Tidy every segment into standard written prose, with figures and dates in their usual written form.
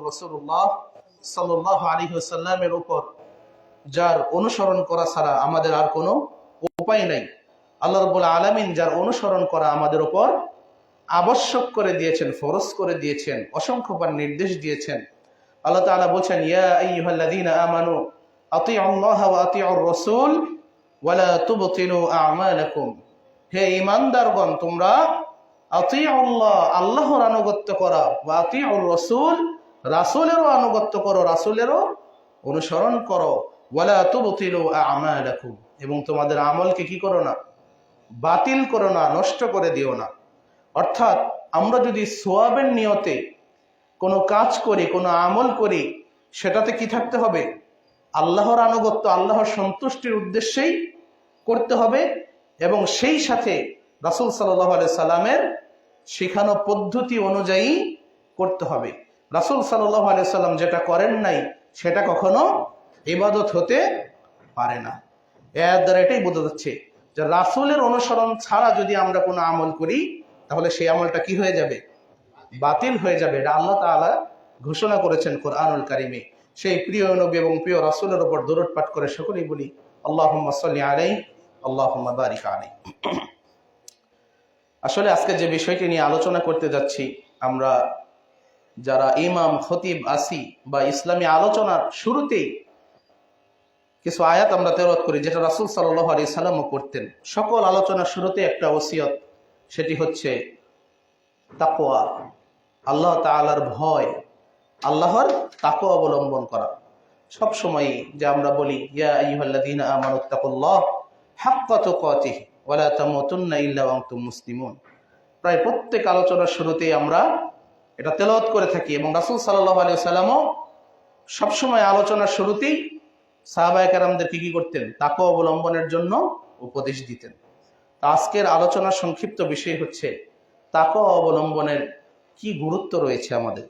রাসূলুল্লাহ সাল্লাল্লাহু আলাইহি ওয়াসাল্লামের উপর যার অনুসরণ করা ছাড়া আমাদের আর কোনো উপায় নাই। আল্লাহ রাব্বুল আলামিন যার অনুসরণ করা আমাদের উপর আবশ্যক করে দিয়েছেন, ফরজ করে দিয়েছেন, অসংখ্যবার নির্দেশ দিয়েছেন। আল্লাহ তাআলা বলেন, ইয়া আইয়ুহাল্লাযীনা আমানু আতিউল্লাহ ওয়া আতিউর রাসূল ওয়া লা তুবতিলু আমালাকুম। হে ঈমানদারগণ, তোমরা আতিউল্লাহ, আল্লাহর আনুগত্য করা, ওয়া আতিউর রাসূল, রাসূলেরও আনুগত্য করো, রাসূলেরও অনুসরণ করো, ওয়া লা তুবতিলু আমালাকুম, এবং তোমাদের আমলকে কি করো না, বাতিল করো না, নষ্ট করে দিও না। অর্থাৎ আমরা যদি সওয়াবের নিয়তে কোনো কাজ করি, কোনো আমল করি, সেটাতে কি থাকতে হবে? আল্লাহর আনুগত্য, আল্লাহর সন্তুষ্টির উদ্দেশ্যেই করতে হবে, এবং সেই সাথে রাসূল সাল্লাল্লাহু আলাইহি সাল্লামের শেখানো পদ্ধতি অনুযায়ী করতে হবে। রাসূল সাল্লাল্লাহু আলাইহি সাল্লাম যেটা করেন নাই সেটা কখনো ইবাদত হতে পারে না। এর দ্বারা এটাই বোঝা যাচ্ছে যে রাসূলের অনুসরণ ছাড়া যদি আমরা কোনো আমল করি, তাহলে সেই আমলটা কি হয়ে যাবে? বাতিল হয়ে যাবে। এটা আল্লাহ তাআলা ঘোষণা করেছেন কোরআনুল কারীমে। সেই প্রিয় নবী এবং প্রিয় রাসূলের উপর দরুদ পাঠ করে সকলেই বলি, আল্লাহুম্মা সাল্লি আলাইহি, আল্লাহুম্মা বারিক আলাইহি। আসলে আজকে যে বিষয়টি নিয়ে আলোচনা করতে যাচ্ছি, আমরা যারা ইমাম খতিব আসি বা ইসলামী আলোচনার শুরুতেই কিছু আয়াত আমরা তেলাওয়াত করি, যেটা রাসূল সাল্লাল্লাহু আলাইহি সাল্লামও করতেন। সকল আলোচনার শুরুতে একটা ওসিয়ত, সেটি হচ্ছে তাকওয়া, আল্লাহ তাআলার ভয়, আল্লাহর তাকওয়া অবলম্বন করা। সব সময় যে আমরা বলি, ইয়া আইয়ুহাল্লাযীনা আমানুত্তাকুল্লাহ হাক্কা তুকাতিহি ওয়া লা তামুতুন্না ইল্লা ওয়া আনতুম মুসলিমুন। প্রায় প্রত্যেক আলোচনার শুরুতেই আমরা এটা তেলাওয়াত করে থাকি, এবং রাসূল সাল্লাল্লাহু আলাইহি ওয়াসাল্লামও সবসময় আলোচনার শুরুতেই সাহাবায়ে কেরামদেরকে কি করতেন? তাকওয়া অবলম্বনের জন্য উপদেশ দিতেন। তো আজকের আলোচনার সংক্ষিপ্ত বিষয় হচ্ছে তাকওয়া অবলম্বনের কি গুরুত্ব রয়েছে আমাদের।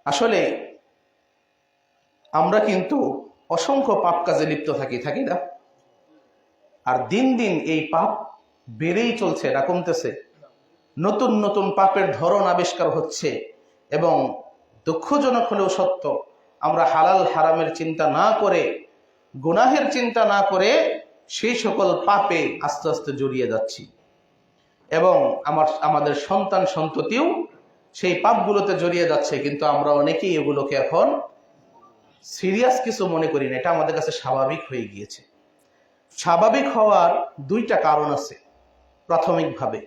আসলে আমরা কিন্তু অসংখ্য পাপ কাজে লিপ্ত থাকি না? আর দিন দিন এই পাপ বেড়েই চলছে, এটা কমতেছে। নতুন নতুন পাপের ধরন আবিষ্কার হচ্ছে, এবং দুঃখজনক হলেও সত্য, আমরা হালাল হারামের চিন্তা না করে, গুনাহের চিন্তা না করে সেই সকল পাপে আস্তে আস্তে জড়িয়ে যাচ্ছি, এবং আমাদের সন্তান সন্ততিও সেই পাপগুলোতে জড়িয়ে যাচ্ছে। কিন্তু আমরা অনেকেই এগুলোকে এখন সিরিয়াস কিছু মনে করি না, এটা আমাদের কাছে স্বাভাবিক হয়ে গিয়েছে। স্বাভাবিক হওয়ার দুইটা কারণ আছে প্রাথমিকভাবে।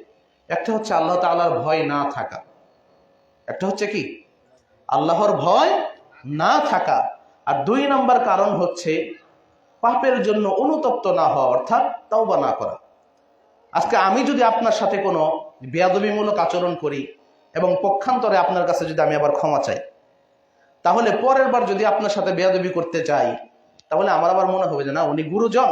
একটা হচ্ছে আল্লাহ তাআলার ভয় না থাকা, একটা হচ্ছে কি? আল্লাহর ভয় না থাকা। আর দুই নম্বর কারণ হচ্ছে পাপের জন্য অনুতপ্ত না হওয়া, অর্থাৎ তওবা না করা। আজকে আমি যদি আপনার সাথে কোনো বেয়াদবিমূলক আচরণ করি, এবং পক্ষান্তরে আপনার কাছে যদি আমি আবার ক্ষমা চাই, তাহলে পরের বার যদি আপনার সাথে বেয়াদবি করতে চাই, তাহলে আমার আবার মনে হবে যে না, উনি গুরুজন,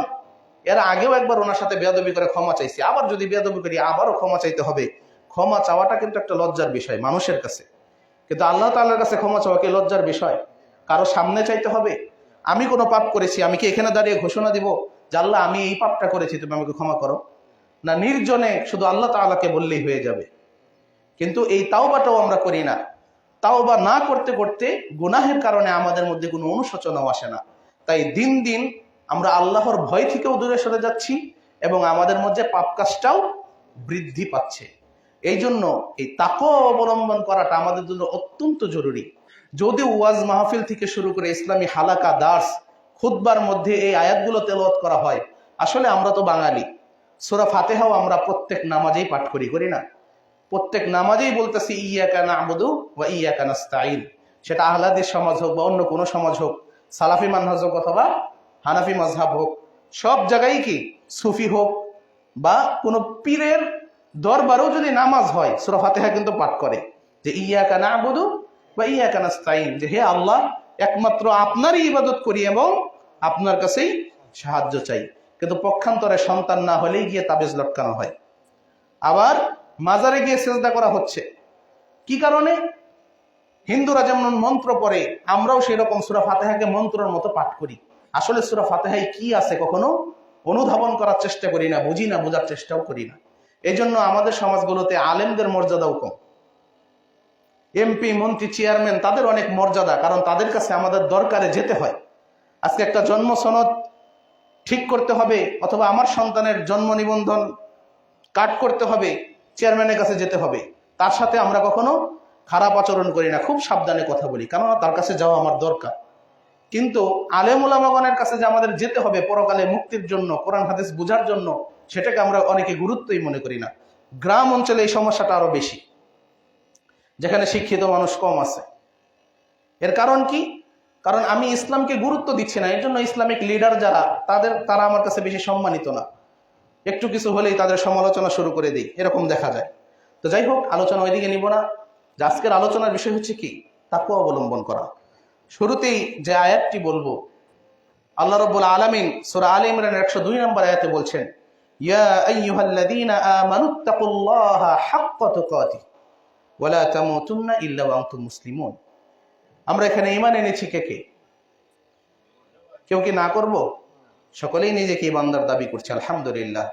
এর আগেও একবার ওনার সাথে বেয়াদবি করে ক্ষমা চাইছি, আবার যদি বেয়াদবি করি আবারও ক্ষমা চাইতে হবে। ক্ষমা চাওয়াটা কিন্তু একটা লজ্জার বিষয় মানুষের কাছে, কিন্তু আল্লাহ তাআলার কাছে ক্ষমা চাওয়া কি লজ্জার বিষয়? কারো সামনে চাইতে হবে? আমি কোনো পাপ করেছি, আমি কি এখানে দাঁড়িয়ে ঘোষণা দিব যে আল্লাহ আমি এই পাপটা করেছি, তুমি আমাকে ক্ষমা করো? না, নির্জনে শুধু আল্লাহ তাআলাকে বললেই হয়ে যাবে। কিন্তু এই তাওবাটাও আমরা করি না। তাওবা না করতে করতে গুনাহের কারণে আমাদের মধ্যে কোনো অনুশোচনাও আসে না। তাই দিন দিন আমরা আল্লাহর ভয় থেকেও দূরে সরে যাচ্ছি, এবং আমাদের মধ্যে পাপ কাজটাও বৃদ্ধি পাচ্ছে। এই জন্য এই তাকওয়া অবলম্বন করাটা আমাদের জন্য অত্যন্ত জরুরি। যদি ওয়াজ মাহফিল থেকে শুরু করে ইসলামী হালাকা, দার্স, খুতবার মধ্যে এই আয়াতগুলো তেলাওয়াত করা হয়, আসলে আমরা তো বাঙালি, সূরা ফাতিহাও আমরা প্রত্যেক নামাজেই পাঠ করি না? প্রত্যেক নামাজেই বলতেছি ইয়্যাকা না'বুদু ওয়া ইয়্যাকা নাস্তাঈন। সেটা আহলে হাদিস সমাজ হোক বা অন্য কোনো সমাজ হোক, সালাফি মানহাজ হোক অথবা হানাফি মাযহাব হোক, সব জায়গায় কি, সুফি হোক বা কোনো পীরের দরবারেও যদি নামাজ হয়, সূরা ফাতিহা কিন্তু পাঠ করে যে ইয়্যাকা না'বুদু ওয়া ইয়্যাকা নাস্তাঈন, যে হে আল্লাহ, একমাত্র আপনারই ইবাদত করি এবং আপনার কাছেই সাহায্য চাই। কিন্তু পক্ষান্তরে সন্তান না হলেই গিয়ে তাবিজ লটকানো হয়, আবার মাজারে গিয়ে সিজদা করা হচ্ছে। কি কারণে? হিন্দুরা যেমন মন্ত্র পড়ে, আমরাও সেরকম সূরা ফাতিহাকে মন্ত্রের মতো পাঠ করি। আসলে সূরা ফাতিহায় কি আছে কখনো অনুধাবন করার চেষ্টা করি না, বুঝি না, বোঝার চেষ্টাও করি না। এই জন্য আমাদের সমাজগুলোতে আলেমদের মর্যাদাও কম। এমপি, মন্ত্রী, চেয়ারম্যান, তাদের অনেক মর্যাদা, কারণ তাদের কাছে আমাদের দরকারে যেতে হয়। আজকে একটা জন্ম সনদ ঠিক করতে হবে অথবা আমার সন্তানের জন্ম নিবন্ধন কাট করতে হবে, চেয়ারম্যানের কাছে যেতে হবে। তার সাথে আমরা কখনো খারাপ আচরণ করি না, খুব সাবধানে কথা বলি, কেননা তার কাছে যাওয়া আমার দরকার। কিন্তু আলেম ওলামাগণের কাছে যে আমাদের যেতে হবে পরকালে মুক্তির জন্য, কোরআন হাদিস বোঝার জন্য, সেটাকে আমরা অনেকে গুরুত্বই মনে করি না। গ্রাম অঞ্চলে এই সমস্যাটা আরো বেশি, যেখানে শিক্ষিত মানুষ কম আছে। এর কারণ কি? কারণ আমি ইসলামকে গুরুত্ব দিচ্ছি না, এর জন্য ইসলামিক লিডার যারা তারা আমার কাছে বেশি সম্মানিত না। একটু কিছু হলেই তাদের সমালোচনা শুরু করে দিই, এরকম দেখা যায়। তো যাই হোক, আলোচনা ওইদিকে নিব না। যে আজকের আলোচনার বিষয় হচ্ছে কি? তাকওয়া অবলম্বন করা। শুরুতেই যে আয়াতটি বলবো, আল্লাহ রাব্বুল আলামিন সূরা আলে ইমরানের 102 নম্বর আয়াতে বলছেন, ইয়া আইয়ুহাল্লাযীনা আমানুত্তাকুল্লাহা হাক্কা তুকাতিহ ওয়া লা তামুতুন্না ইল্লা ওয়া আনতুম মুসলিমুন। আমরা এখানে ঈমান এনেছি কে কে? কেউ কি না করব? সকলেই নিজেকে ঈমানদার দাবি করছে, আলহামদুলিল্লাহ।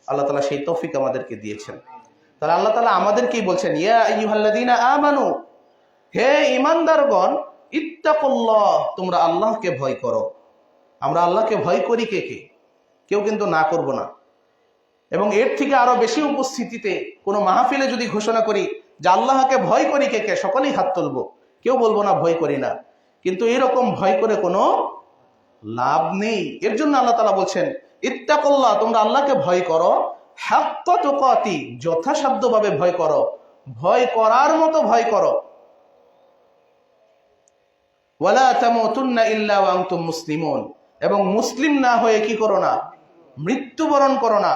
আল্লাহ তাআলা সেই তৌফিক আমাদেরকে দিয়েছেন। তাহলে আল্লাহ তাআলা আমাদেরকেই বলছেন, ইয়া আইয়ুহাল্লাযীনা আমানু, হে ঈমানদারগণ, ইত্তাকুল্লাহ, তোমরা আল্লাহকে ভয় করো। আমরা আল্লাহকে ভয় করি কে কে? কেউ কিন্তু না করব না। এবং এর থেকে আরো বেশি উপস্থিতিতে কোনো মাহফিলে যদি ঘোষণা করি যে আল্লাহকে ভয় করি কে কে, সকলেই হাত তুলবো, কেউ বলবো না ভয় করি না। কিন্তু এরকম ভয় করে কোনো লাভ নেই। এর জন্য আল্লাহ তাআলা বলছেন, ইত্তাকুল্লাহ, তোমরা আল্লাহকে ভয় করো, হাক্কা তুকাতি, যথাসাধ্যভাবে ভয় করো, ভয় করার মতো ভয় করো। ওয়ালা তামুতুন্না ইল্লা ওয়া আনতুম মুসলিমুন, এবং মুসলিম না হয়ে কি করো না? মৃত্যুবরণ করো না।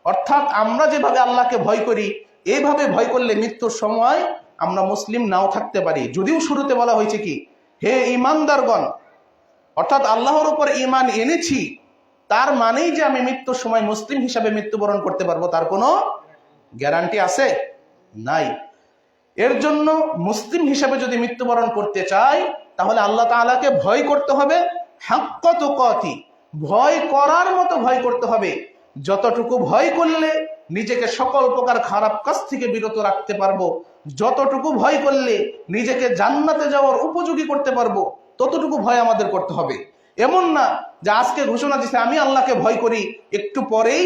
অর্থাৎ আমরা যেভাবে আল্লাহকে ভয় করি, এইভাবে ভয় করলে মৃত্যুর সময় আমরা মুসলিম নাও থাকতে পারি। যদিও শুরুতে বলা হয়েছে কি, হে ঈমানদারগণ, অর্থাৎ আল্লাহর উপর ঈমান এনেছি, তার মানেই যে আমি মৃত্যুর সময় মুসলিম হিসাবে মৃত্যুবরণ করতে পারবো, তার কোনো গ্যারান্টি আছে? নাই। এর জন্য মুসলিম হিসাবে যদি মৃত্যুবরণ করতে চাই, তাহলে আল্লাহ তাআলাকে ভয় করতে হবে, হাক্কা তুকাতি, ভয় করার মতো ভয় করতে হবে। যতটুকু ভয় করলে নিজেকে সকল প্রকার খারাপ কাজ থেকে বিরত রাখতে পারবো, যতটুকু ভয় করলে নিজেকে জান্নাতে যাওয়ার উপযোগী করতে পারবো, ততটুকু ভয় আমাদের করতে হবে। এমন না যে আজকে ঘোষণা দিচ্ছে আমি আল্লাহকে ভয় করি, একটু পরেই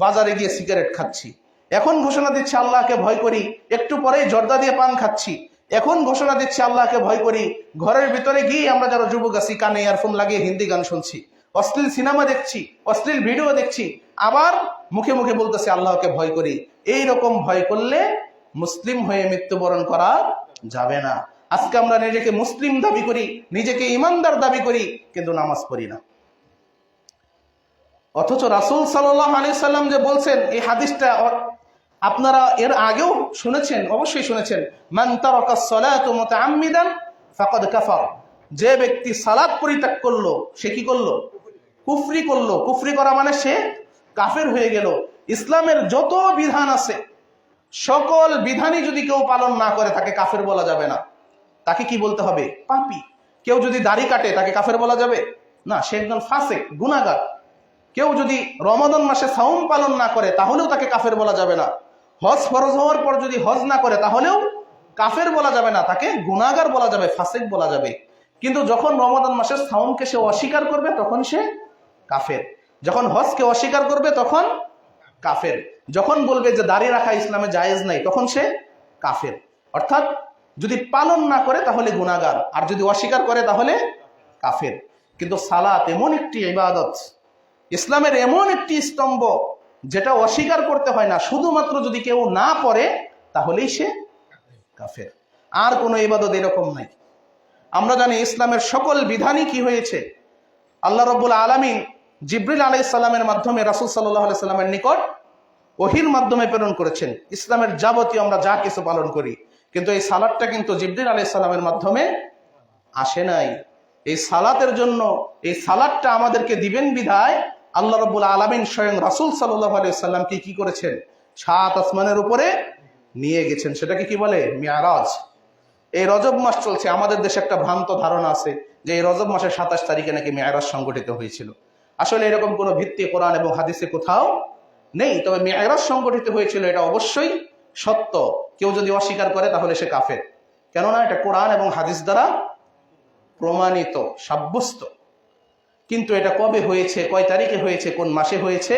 বাজারে গিয়ে সিগারেট খাচ্ছি। এখন ঘোষণা দিচ্ছে আল্লাহকে ভয় করি, একটু পরেই জর্দা দিয়ে পান খাচ্ছি। এখন ঘোষণা দিচ্ছে আল্লাহকে ভয় করি, ঘরের ভিতরে গিয়ে আমরা যারা যুবক আছি কানে ইয়ারফোন লাগিয়ে হিন্দি গান শুনছি, অশ্লীল সিনেমা দেখছি, অশ্লীল ভিডিও দেখছি, আবার মুখে মুখে বলতেছে আল্লাহকে ভয় করি। এই রকম ভয় করলে মুসলিম হয়ে মৃত্যুবরণ করা যাবে না। আজকে আমরা নিজেকে মুসলিম দাবি করি, নিজেকে ঈমানদার দাবি করি, কিন্তু নামাজ পড়ি না। অথচ রাসূল সাল্লাল্লাহু আলাইহি সাল্লাম যে বলছেন, এই হাদিসটা আপনারা এর আগেও শুনেছেন, অবশ্যই শুনেছেন, মান তারাকাস সালাতু মুতাআম্মিদান ফাকাদ কাফার। যে ব্যক্তি সালাত পরিত্যাগ করলো, সে কি করলো? কুফরি করলো। কুফরি করা মানে সে কাফের হয়ে গেল। ইসলামের যত বিধান আছে, সকল বিধানই যদি কেউ পালন না করে, তাকে কাফের বলা যাবে না। তাকে কি বলতে হবে? পাপী। কেউ যদি দাড়ি কাটে, তাকে কাফের বলা যাবে না, সে একজন ফাসিক, গুনাহগার। কেউ যদি রমাদান মাসে সাওম পালন না করে, তাহলেও তাকে কাফের বলা যাবে না। হজ ফরজ হওয়ার পর যদি হজ না করে, তাহলেও কাফের বলা যাবে না, তাকে গুনাহগার বলা যাবে, ফাসিক বলা যাবে। কিন্তু যখন রমাদান মাসের সাওমকে সে অস্বীকার করবে, তখন সে কাফের। যখন হজকে অস্বীকার করবে, তখন কাফের। যখন বলবে যে দাড়ি রাখা ইসলামে জায়েজ নাই, তখন সে কাফের। অর্থাৎ যদি পালন না করে তাহলে গুনাহগার, আর যদি অস্বীকার করে তাহলে কাফের। কিন্তু সালাত এমন একটি ইবাদত, ইসলামের এমন একটি স্তম্ভ, যেটা অস্বীকার করতে হয় না। শুধুমাত্র যদি কেউ না পড়ে, তাহলেই সে কাফের। আর কোনো ইবাদত এরকম নাই। আমরা জানি ইসলামের সকল বিধানই কি হয়েছে, আল্লাহ রাব্বুল আলামিন জিবরিল আলাইহিস সালামের মাধ্যমে রাসূল সাল্লাল্লাহু আলাইহি সাল্লামের নিকট ওহীর মাধ্যমে প্রেরণ করেছেন। ইসলামের যাবতীয় আমরা যা কিছু পালন করি, কিন্তু এই সালাতটা কিন্তু জিবরিল আলাইহিস সালামের মাধ্যমে আসে নাই। এই সালাতের জন্য, এই সালাতটা আমাদেরকে দিবেন বিধায় আল্লাহ রাব্বুল আলামিন স্বয়ং রাসূল সাল্লাল্লাহু আলাইহি সাল্লামকে কি করেছেন? 7 আসমানের উপরে নিয়ে গেছেন। সেটাকে কি বলে? মিরাজ। এই রজব মাস চলছে, আমাদের দেশে একটা ভ্রান্ত ধারণা আছে যে এই রজব মাসের 27 তারিখে নাকি মিরাজ সংগঠিত হয়েছিল। আসলে এরকম কোনো ভিত্তি কোরআন এবং হাদিসে কোথাও নেই। তবে মিরাজ সংগঠিত হয়েছিল, এটা অবশ্যই সত্য। কেউ যদি অস্বীকার করে তাহলে সে কাফের। কেননা এটা কোরআন এবং হাদিস দ্বারা প্রমাণিত, সাব্যস্ত। কিন্তু এটা কবে হয়েছে, কয় তারিখে হয়েছে, কোন মাসে হয়েছে,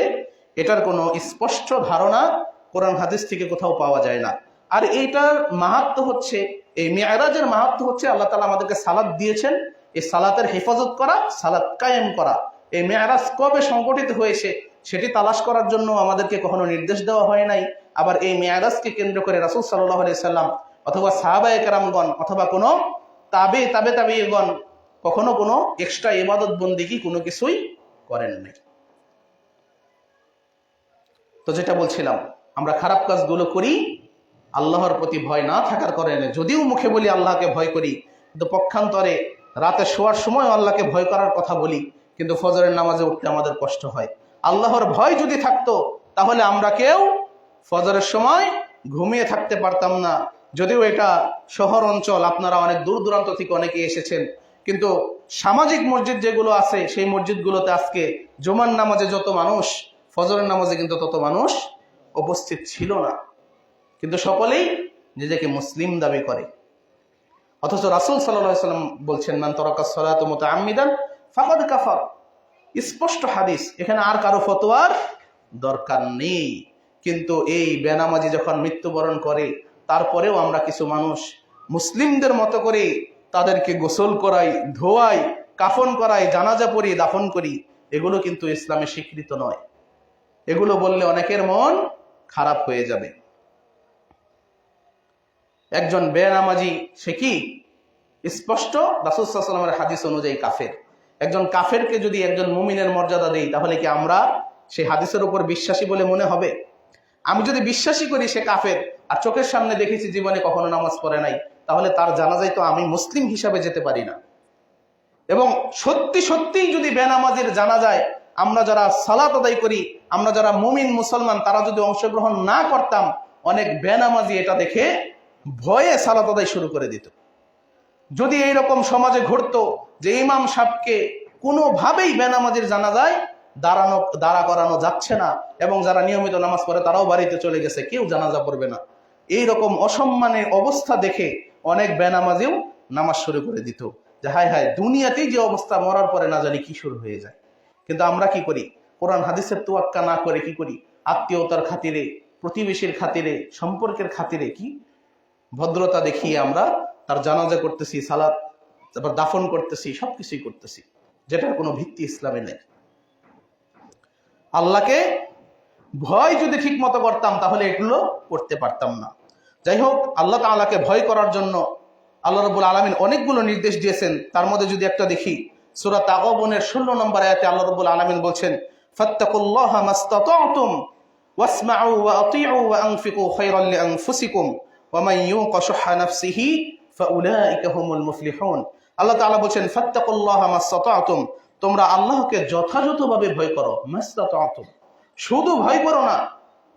এটার কোনো স্পষ্ট ধারণা কোরআন হাদিস থেকে কোথাও পাওয়া যায় না। আর এইটার মাহাত্ম্য হচ্ছে, এই মিরাজের মাহাত্ম্য হচ্ছে আল্লাহ তাআলা আমাদেরকে সালাত দিয়েছেন, এই সালাতের হেফাজত করা, সালাত কায়েম করা। এই মিরাজ কবে সংগঠিত হয়েছে সেটি তালাশ করার জন্য আমাদেরকে কখনো নির্দেশ দেওয়া হয় নাই। আবার এই মিরাজকে কেন্দ্র করে রাসূল সাল্লাল্লাহু আলাইহি সাল্লাম অথবা সাহাবায়ে কেরামগণ অথবা কোনো তাবেঈগণ কখনো কোনো এক্সট্রা ইবাদত বন্দেগী কোনো কিছুই করেন নাই। তো যেটা বলছিলাম, আমরা খারাপ কাজগুলো করি আল্লাহর প্রতি ভয় না থাকার কারণে। যদিও মুখে বলি আল্লাহকে ভয় করি, কিন্তু পক্ষান্তরে রাতে শোয়ার সময় আল্লাহকে ভয় করার কথা বলি, কিন্তু ফজরের নামাজে উঠতে আমাদের কষ্ট হয়। আল্লাহর ভয় যদি থাকতো তাহলে আমরা কেউ ফজরের সময় ঘুমিয়ে থাকতে পারতাম না। যদিও এটা শহর অঞ্চল, আপনারা অনেক দূর দূরান্ত থেকে অনেকে এসেছেন, কিন্তু সামাজিক মসজিদ যেগুলো আছে সেই মসজিদগুলোতে আজকে জুমার নামাজে যত মানুষ, ফজরের নামাজে কিন্তু তত মানুষ উপস্থিত ছিল না। কিন্তু সকলেই নিজেকে মুসলিম দাবি করে। অথচ রাসূল সাল্লাল্লাহু আলাইহি ওয়াসাল্লাম বলছেন, মান তারাকাস সালাতা মুতাআম্মিদান ফাকাদ কাফার। স্পষ্ট হাদিস, এখানে আর কারো ফতোয়ার দরকার নেই। কিন্তু এই বেনামাজি যখন মৃত্যুবরণ করে, তারপরেও আমরা কিছু মানুষ মুসলিমদের মতো করে তাদেরকে গোসল করাই, ধোয়াই, কাফন করাই, জানাজা পড়ি, দাফন করি। এগুলো কিন্তু ইসলামে স্বীকৃত নয়। এগুলো বললে অনেকের মন খারাপ হয়ে যাবে। একজন বেনামাজি সে কি? স্পষ্ট রাসূল সাল্লাল্লাহু আলাইহি ওয়াসাল্লামের হাদিস অনুযায়ী কাফের। একজন কাফেরকে যদি একজন মুমিনের মর্যাদা দেই, তাহলে কি আমরা সেই হাদিসের উপর বিশ্বাসী বলে মনে হবে? আমি যদি বিশ্বাসী করি সে কাফের, আর চোখের সামনে দেখেছি জীবনে কখনো নামাজ পড়ে নাই, তাহলে তার জানাজায় তো আমি মুসলিম হিসাবে যেতে পারি না। এবং সত্যি সত্যিই যদি বেনামাজির জানাজায় আমরা যারা সালাত আদায় করি, আমরা যারা মুমিন মুসলমান, তারা যদি অংশগ্রহণ না করতাম, অনেক বেনামাজি এটা দেখে ভয়ে সালাত আদায় শুরু করে দিত। যদি এইরকম সমাজে ঘটতো যে ইমাম সাহেবকে কোনোভাবেই বেনামাজির জানাজায় দাঁড়া করানো যাচ্ছে না, এবং যারা নিয়মিত নামাজ পড়ে তারাও বাড়িতে চলে গেছে, কেউ জানাজা পড়বে না, এইরকম অসম্মানের অবস্থা দেখে অনেক বেনামাজিও নামাজ শুরু করে দিত। যে হায় হায়, দুনিয়াতেই যে অবস্থা, মরার পরে না জানি কি শুরু হয়ে যায়। কিন্তু আমরা কি করি? কোরআন হাদিসের তোয়াক্কা না করে কি করি? আত্মীয়তার খাতিরে, প্রতিবেশীর খাতিরে, সম্পর্কের খাতিরে কি ভদ্রতা দেখিয়ে আমরা তার জানাজা করতেছি, সালাত, তারপর দাফন করতেছি, সবকিছুই করতেছি, যেটার কোনো ভিত্তি ইসলামে নেই। আল্লাহকে ভয় যদি ঠিক মতো করতাম তাহলে এগুলো করতে পারতাম না। যাই হোক, আল্লাহ তাআলাকে ভয় করার জন্য আল্লাহ রাব্বুল আলামিন অনেকগুলো নির্দেশ দিয়েছেন। তার মধ্যে যদি একটা দেখি, সূরা তাগাবুনের 16 নম্বর আয়াতে আল্লাহ রাব্বুল আলামিন বলছেন, ফাত্তাকুল্লাহা মাসতাতা'তুম ওয়াসমা'উ ওয়া আতি'উ ওয়া আনফিকু খায়রান লিআনফুসিকুম ওয়া মান ইউকা শুহা নাফসিহি ফাউলাইকা হুমুল মুফলিহুন। আল্লাহ তাআলা বলছেন, ফাত্তাকুল্লাহা মাসতাতা'তুম, তোমরা আল্লাহকে যথাযথভাবে ভয় করো। মাসতাতা'তুম, শুধু ভয় করো না,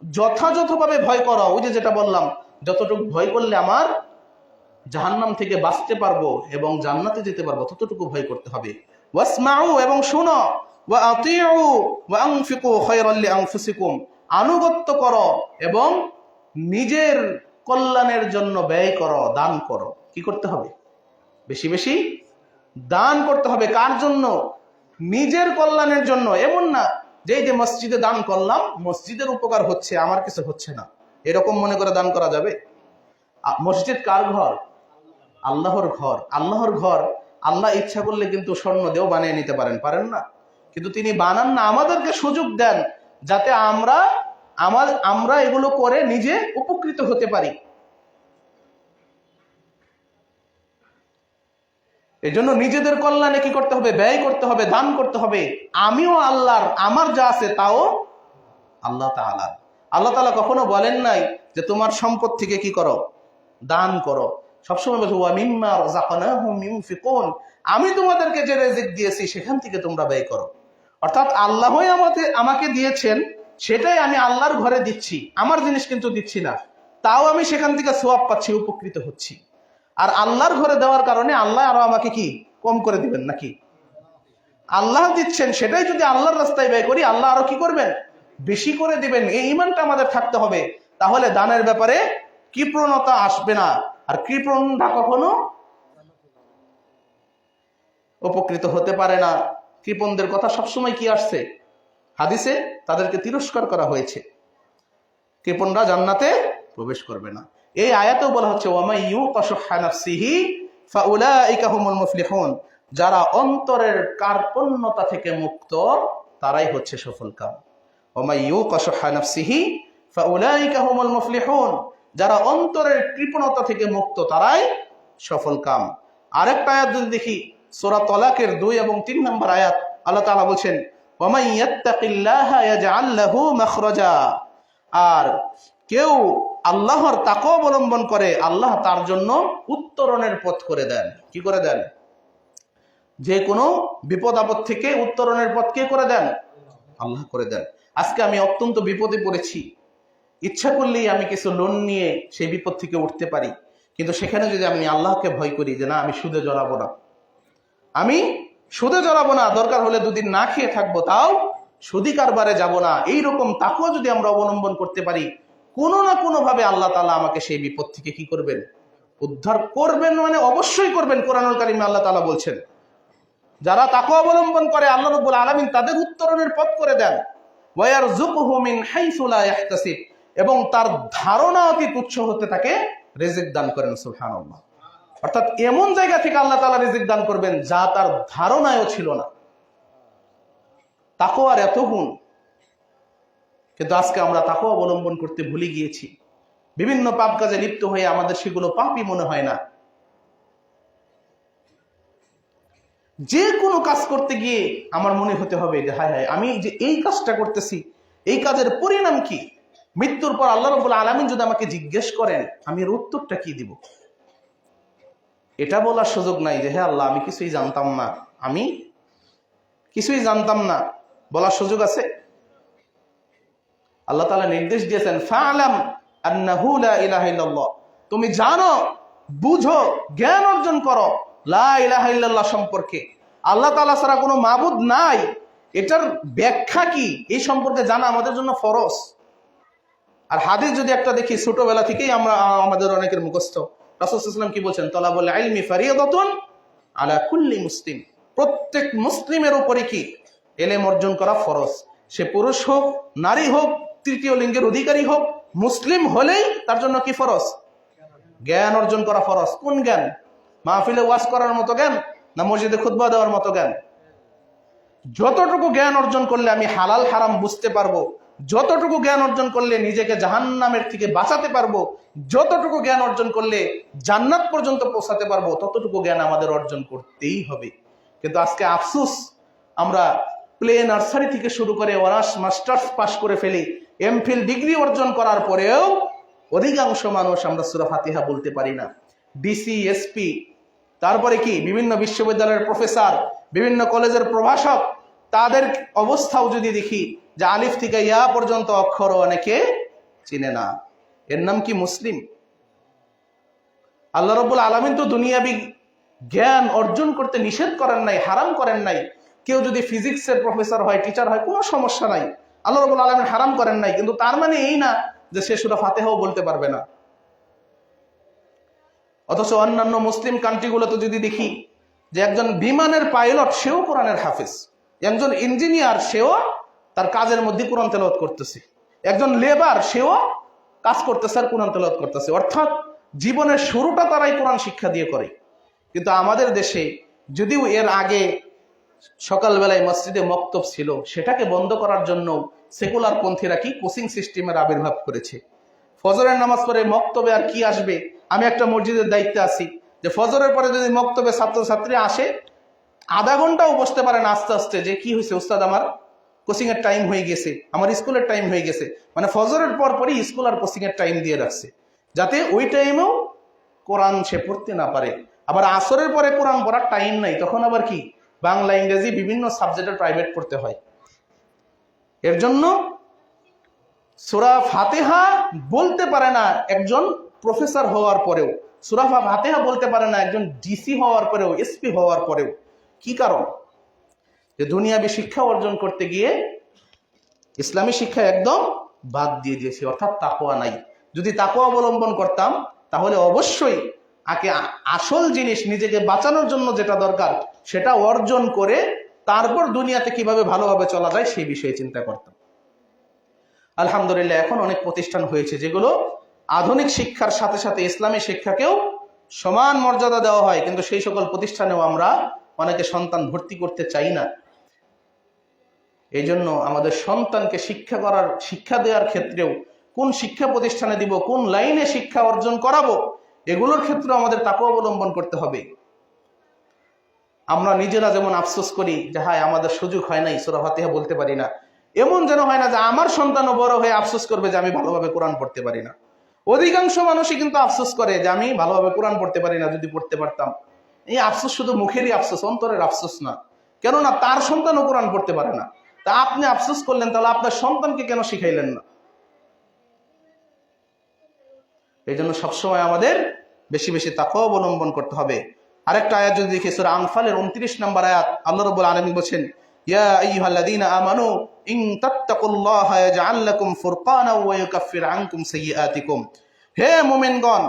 যথাযথভাবে ভয় করো। ওই যে যেটা বললাম, যতটুকু ভয় করলে আমার জাহান্নাম থেকে বাঁচতে পারবো এবং জান্নাতে যেতে পারবো, ততটুকু ভয় করতে হবে। ওয়াসমাউ, এবং শুনো, ওয়া আতিউ ওয়া আনফিকু খায়রান লিআনফুসিকুম, আনুগত্য করো এবং নিজের কল্যাণের জন্য ব্যয় করো, দান করো। কি করতে হবে? বেশি বেশি দান করতে হবে। কার জন্য? নিজের কল্যাণের জন্য। এমন না যে এই যে মসজিদে দান করলাম, মসজিদের উপকার হচ্ছে, আমার কিছু হচ্ছে না, এরকম মনে করে দান করা যাবে? মসজিদ কার ঘর? আল্লাহর ঘর। আল্লাহর ঘর আল্লাহ ইচ্ছা করলে কিন্তু স্বর্ণ দিয়েও বানিয়ে নিতে পারেন না? কিন্তু তিনি বানান না, আমাদেরকে সুযোগ দেন যাতে আমরা এগুলো করে নিজে উপকৃত হতে পারি। এজন্য নিজেদের কল্যাণে কি করতে হবে? ব্যয় করতে হবে, দান করতে হবে। আমিও আল্লাহর, আমার যা আছে তাও আল্লাহ তাআলার। আল্লাহ তাআলা কখনো বলেন নাই যে তোমার সম্পদ থেকে কি করো? দান করো। সবসময় বলছে, ওয়া মিম্মা রাযাকনাহুম ইউনফিকুন, আমি তোমাদেরকে যে রিজিক দিয়েছি সেখান থেকে তোমরা ব্যয় করো। অর্থাৎ আল্লাহই আমাকে দিয়েছেন, সেটাই আমি আল্লাহর ঘরে দিচ্ছি, আমার জিনিস কিন্তু দিচ্ছি না, তাও আমি সেখান থেকে সওয়াব পাচ্ছি, উপকৃত হচ্ছি। আর আল্লাহর ঘরে দেওয়ার কারণে আল্লাহ আরো আমাকে কি কম করে দিবেন নাকি? আল্লাহ দিচ্ছেন, সেটাই যদি আল্লাহর রাস্তায় ব্যয় করি, আল্লাহ আরো কি করবেন? বেশি করে দিবেন। এই ঈমানটা আমাদের থাকতে হবে, তাহলে দানের ব্যাপারে কি প্রণতা আসবে না। আর কৃপণরা কখনো উপকৃত হতে পারে না। কৃপণদের কথা সবসময় কি আসছে হাদিসে? তাদেরকে তিরস্কার করা হয়েছে। কৃপণরা জান্নাতে প্রবেশ করবে না। এই আয়াতেও বলা হচ্ছে ওয়ামাই ইউকা শুহ্হা নাফসিহি ফাউলাইকা হুমুল মুফলিহুন, যারা অন্তরের কার্পণ্যতা থেকে মুক্ত তারাই হচ্ছে সফলকাম। ওয়ামাই ইউকা শুহ্হা নাফসিহি ফাউলাইকা হুমুল মুফলিহুন, যারা অন্তরের কৃপণতা থেকে মুক্ত তারাই সফলকাম। আরেকটা আয়াত যদি দেখি সূরা তালাকের 2 এবং 3 নম্বর আয়াত, আল্লাহ তাআলা বলেন ওয়ামান ইয়াত্তাকিল্লাহা ইয়াজআল লাহু মাখরাজা, আর কেউ আল্লাহর তাকওয়া অবলম্বন করে আল্লাহ তার জন্য উত্তরণের পথ করে দেন। কি করে দেন? যে কোনো বিপদ আপদ থেকে উত্তরণের পথ কে করে দেন? আল্লাহ করে দেন। আজকে আমি অত্যন্ত বিপদে পড়েছি, ইচ্ছা করলেই আমি কিছু লোন নিয়ে সেই বিপদ থেকে উঠতে পারি, কিন্তু সেখানে যদি আমি আল্লাহকে ভয় করি যে না আমি সুদে জড়াবো না, আমি সুদে জড়াবো না, দরকার হলে 2 দিন না খেয়ে থাকবো, তাও সুদী কারবারে যাব না, এইরকম তাকওয়া যদি আমরা অবলম্বন করতে পারি, কোনো না কোনো ভাবে আল্লাহ তাআলা আমাকে সেই বিপদ থেকে কি করবেন? উদ্ধার করবেন। মানে অবশ্যই করবেন। কোরআনুল কারীমে আল্লাহ তাআলা বলছেন যারা তাকওয়া অবলম্বন করে আল্লাহ রাব্বুল আলামিন তাদের উত্তরণের পথ করে দেন। ওয়া ইয়ারযুকুহু মিন হাইসু লা ইয়াহতাসিব, এবং তার ধারণা অতি তুচ্ছ হতে থাকে রিজিক দান করেন। সুবহানাল্লাহ। অর্থাৎ এমন জায়গা থেকে আল্লাহ তাআলা রিজিক দান করবেন যা তার ধারণায়ও ছিল না। তাকওয়ার এত গুণ, কিন্তু আজকে আমরা তাকওয়া অবলম্বন করতে ভুলে গিয়েছি। বিভিন্ন পাপ কাজে লিপ্ত হয়ে আমাদের সেগুলো পাপই মনে হয় না। যে কোনো কাজ করতে গিয়ে আমার মনে হতে হবে যে হায় হায়, আমি যে এই কাজটা করতেছি, এই কাজের পরিণাম কি? মৃত্যুর পর আল্লাহ রাব্বুল আলামিন যদি আমাকে জিজ্ঞেস করেন, আমি এর উত্তরটা কি দিব? এটা বলার সুযোগ নাই যে হে আল্লাহ আমি কিছুই জানতাম না, আমি কিছুই জানতাম না, বলার সুযোগ আছে? আল্লাহ তাআলা নির্দেশ দিয়েছেন ফা'লাম আন্নাহু লা ইলাহা ইল্লাল্লাহ, তুমি জানো, বুঝো, জ্ঞান অর্জন করো লা ইলাহা ইল্লাল্লাহ সম্পর্কে, আল্লাহ তাআলা ছাড়া কোনো মাবুদ নাই, এটার ব্যাখ্যা কি এই সম্পর্কে জানা আমাদের জন্য ফরজ। আর হাদিস যদি একটা দেখি, ছোটবেলা থেকেই আমরা আমাদের অনেকের মুখস্থ, রাসূল সাল্লাল্লাহু আলাইহি ওয়াসাল্লাম কি বলছেন? তালাবুল ইলমি ফারিয়াদাতুন আলা কুল্লি মুসলিম, প্রত্যেক মুসলিমের উপরে কি ইলম অর্জন করা ফরজ। সে পুরুষ হোক, নারী হোক, তৃতীয় লিঙ্গের অধিকারী হোক, মুসলিম হলেই তার জন্য কি ফরজ? জ্ঞান অর্জন করা ফরজ। কোন জ্ঞান? মাহফিলে ওয়াজ করার মতো জ্ঞান না মসজিদে খুতবা দেওয়ার মতো জ্ঞান? যতটুকু জ্ঞান অর্জন করলে আমি হালাল হারাম বুঝতে পারবো, যতটুকু জ্ঞান অর্জন করলে নিজেকে জাহান্নামের থেকে বাঁচাতে পারবো, যতটুকু জ্ঞান অর্জন করলে জান্নাত পর্যন্ত পৌঁছাতে পারবো, ততটুকু জ্ঞান আমাদের অর্জন করতেই হবে। কিন্তু আজকে আফসোস, আমরা প্লে নার্সারি থেকে শুরু করে অনার্স মাস্টার্স পাশ করে ফেলি, এমফিল ডিগ্রি অর্জন করার পরেও অধিকাংশ মানুষ আমরা সূরা ফাতিহা বলতে পারি না। ডিসি, এসপি, তারপরে কি বিভিন্ন বিশ্ববিদ্যালয়ের প্রফেসর, বিভিন্ন কলেজের প্রভাষক, তাদের অবস্থাও যদি দেখি যে আলিফ থেকে ইয়া পর্যন্ত অক্ষর অনেকে চিনে না। এর নাম কি মুসলিম? আল্লাহ রাব্বুল আলামিন তো দুনিয়াবি জ্ঞান অর্জন করতে নিষেধ করেন নাই, হারাম করেন নাই। কেউ যদি ফিজিক্সের প্রফেসর হয়, টিচার হয়, কোনো সমস্যা নাই, আল্লাহ রাব্বুল আলামিন হারাম করেন নাই। কিন্তু তার মানে এই না যে সে সূরা ফাতিহাও বলতে পারবে না। অথচ অন্যান্য মুসলিম কান্ট্রিগুলোতে যদি দেখি যে একজন বিমানের পাইলট সেও কোরআনের হাফেজ, একজন ইঞ্জিনিয়ার সেও তার কাজের মধ্যে কোরআন তেলাওয়াত করতেছে, একজন লেবার সেও কাজ করতেছে আর কোরআন তেলাওয়াত করতেছে। অর্থাৎ জীবনের শুরুটা তারাই কোরআন শিক্ষা দিয়ে করে। কিন্তু আমাদের দেশে যদিও এর আগে সকালবেলায় মসজিদে মক্তব ছিল, সেটাকে বন্ধ করার জন্য সেকুলার পন্থীরা কি কোচিং সিস্টেমের আবির্ভাব করেছে। ফজরের নামাজ পড়ে মক্তবে আর কি আসবে? আমি একটা মসজিদের দায়িত্বে আছি যে ফজরের পরে যদি মক্তবে ছাত্রছাত্রী আসে, আধা ঘন্টাও বসতে পারে না, আস্তে আস্তে যে কি হয়েছে উস্তাদ, আমার কোচিং এর টাইম হয়ে গেছে, আমার স্কুলের টাইম হয়ে গেছে। মানে ফজরের পর পরই স্কুল আর কোচিং এর টাইম দিয়ে রাখছে, যাতে ওই টাইমেও কোরআন সে পড়তে না পারে। আবার আসরের পরে কোরআন পড়ার টাইম নাই, তখন আবার কি বাংলা, ইংরেজি বিভিন্ন সাবজেক্টের প্রাইভেট পড়তে হয়। এর জন্য সূরা ফাতিহা বলতে পারে না একজন প্রফেসর হওয়ার পরেও, সূরা ফাতিহা বলতে পারে না একজন ডিসি হওয়ার পরেও, এসপি হওয়ার পরেও। কি কারণ? যে দুনিয়াবী শিক্ষা অর্জন করতে গিয়ে ইসলামী শিক্ষা একদম বাদ দিয়ে দিয়েছে, অর্থাৎ তাকওয়া নাই। যদি তাকওয়া অবলম্বন করতাম তাহলে অবশ্যই আগে আসল জিনিস নিজেকে বাঁচানোর জন্য যেটা দরকার সেটা অর্জন করে তারপর দুনিয়াতে কিভাবে ভালোভাবে চলা যায় সেই বিষয়ে চিন্তা করতাম। আলহামদুলিল্লাহ এখন অনেক প্রতিষ্ঠান হয়েছে যেগুলো আধুনিক শিক্ষার সাথে সাথে ইসলামী শিক্ষাকেও সমান মর্যাদা দেওয়া হয়, কিন্তু সেই সকল প্রতিষ্ঠানেও আমরা অনেকে সন্তান ভর্তি করতে চাই না। এই জন্য আমাদের সন্তানকে শিক্ষা দেওয়ার ক্ষেত্রেও কোন শিক্ষা প্রতিষ্ঠানে দিব, কোন লাইনে শিক্ষা অর্জন করাবো, এগুলোর ক্ষেত্রে আমাদের তাকওয়া অবলম্বন করতে হবে। আমরা নিজেরা যেমন আফসোস করি যে হায় আমাদের সুযোগ হয় নাই, সূরা ফাতিহা বলতে পারি না, এমন যেন হয় না যে আমার সন্তানও বড় হয়ে আফসোস করবে যে আমি ভালোভাবে কোরআন পড়তে পারি না। অধিকাংশ মানুষই কিন্তু আফসোস করে যে আমি ভালোভাবে কোরআন পড়তে পারি না, যদি পড়তে পারতাম। এই আফসোস শুধু মুখেরই আফসোস, অন্তরের আফসোস না। কেননা তার সন্তানও কোরআন পড়তে পারে না, তা আপনি আফসোস করলেন, তাহলে আপনার সন্তানকে কেন শিখাইলেন না? এই জন্য সবসময় আমাদের বেশি বেশি তাকওয়া অবলম্বন করতে হবে। আরেকটা আয়াত যদি দেখি, সূরা আনফালের 29 নম্বর আয়াত, আল্লাহ রাব্বুল আলামিন বলেন, ইয়া আইয়ুহাল্লাযীনা আমানু ইন তাত্তাকুল্লাহা ইয়াজআল লাকুম ফুরকানা ওয়া ইউকাফির আনকুম সাইয়্যাতিকুম। হে মুমিনগণ,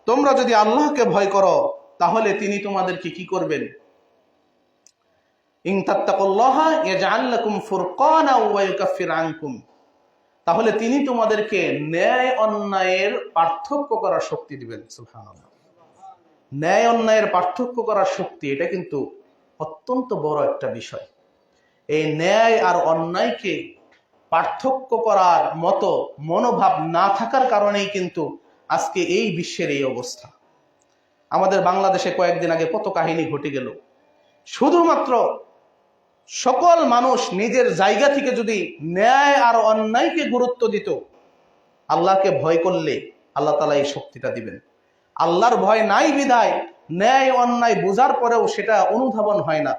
তোমরা যদি আল্লাহকে ভয় করো তাহলে তিনি তোমাদেরকে কি করবেন? ইন তাত্তাকুল্লাহা ইয়াজআল লাকুম ফুরকানা ওয়া ইউকাফির আনকুম, তাহলে তিনি তোমাদেরকে ন্যায় অন্যায়ের পার্থক্য করার শক্তি দিবেন। সুবহানাল্লাহ। ন্যায় অন্যায়ের পার্থক্য করার শক্তি, এটা কিন্তু অত্যন্ত বড় একটা বিষয়। এই ন্যায় আর অন্যায়কে পার্থক্য করার মতো মনোভাব না থাকার কারণেই কিন্তু আজকে এই বিশ্বের এই অবস্থা। আমাদের বাংলাদেশে কয়েকদিন আগে কত কাহিনী ঘটে গেল। শুধুমাত্র সকল মানুষ নিজের জায়গা থেকে যদি ন্যায় আর অন্যায়কে গুরুত্ব দিত, আল্লাহকে ভয় করলে আল্লাহ তাআলা এই শক্তিটা দিবেন। আল্লাহর ভয় নাই বিধায় ন্যায় অন্যায় বোঝার পরেও সেটা অনুধাবন হয় না।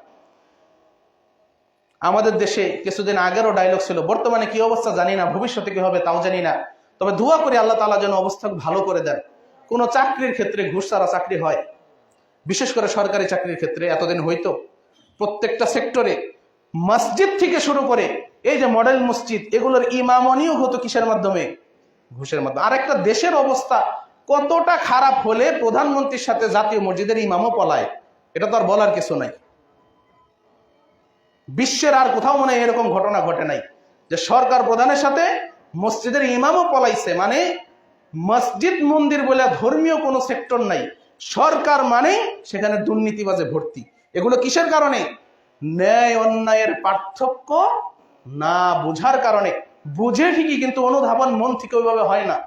আমাদের দেশে কিছুদিন আগেরও ডায়লগ ছিল, বর্তমানে কি অবস্থা জানি না, ভবিষ্যতে কি হবে তাও জানি না, তবে দোয়া করি আল্লাহ তাআলা যেন অবস্থা ভালো করে দেন। কোনো চাকরির ক্ষেত্রে ঘুষ ছাড়া চাকরি হয়, বিশেষ করে সরকারি চাকরির ক্ষেত্রে এতদিন হইতো প্রত্যেকটা সেক্টরে, মসজিদ থেকে শুরু করে এই যে মডেল মসজিদ, এগুলোর ইমামনিও হতো কিসের মাধ্যমে? ঘুষের মাধ্যমে। আর একটা দেশের অবস্থা কতটা খারাপ হলে প্রধানমন্ত্রীর সাথে জাতীয় মসজিদের ইমামও পলায়, এটা তো আর বলার কিছু নাই। বিশ্বের আর কোথাও মনে হয় এরকম ঘটনা ঘটে নাই যে সরকার প্রধানের সাথে মসজিদের ইমামও পলাইছে। মানে মসজিদ মন্দির বলে ধর্মীয় কোনো সেক্টর নাই, সরকার মানে সেখানে দুর্নীতিবাজে ভর্তি। এগুলো কিসের কারণে? ন্যায় অন্যায়ের পার্থক্য না বুঝার কারণে। বুঝে ঠিকই, কিন্তু অনুধাবন মন থেকে ওইভাবে হয় না।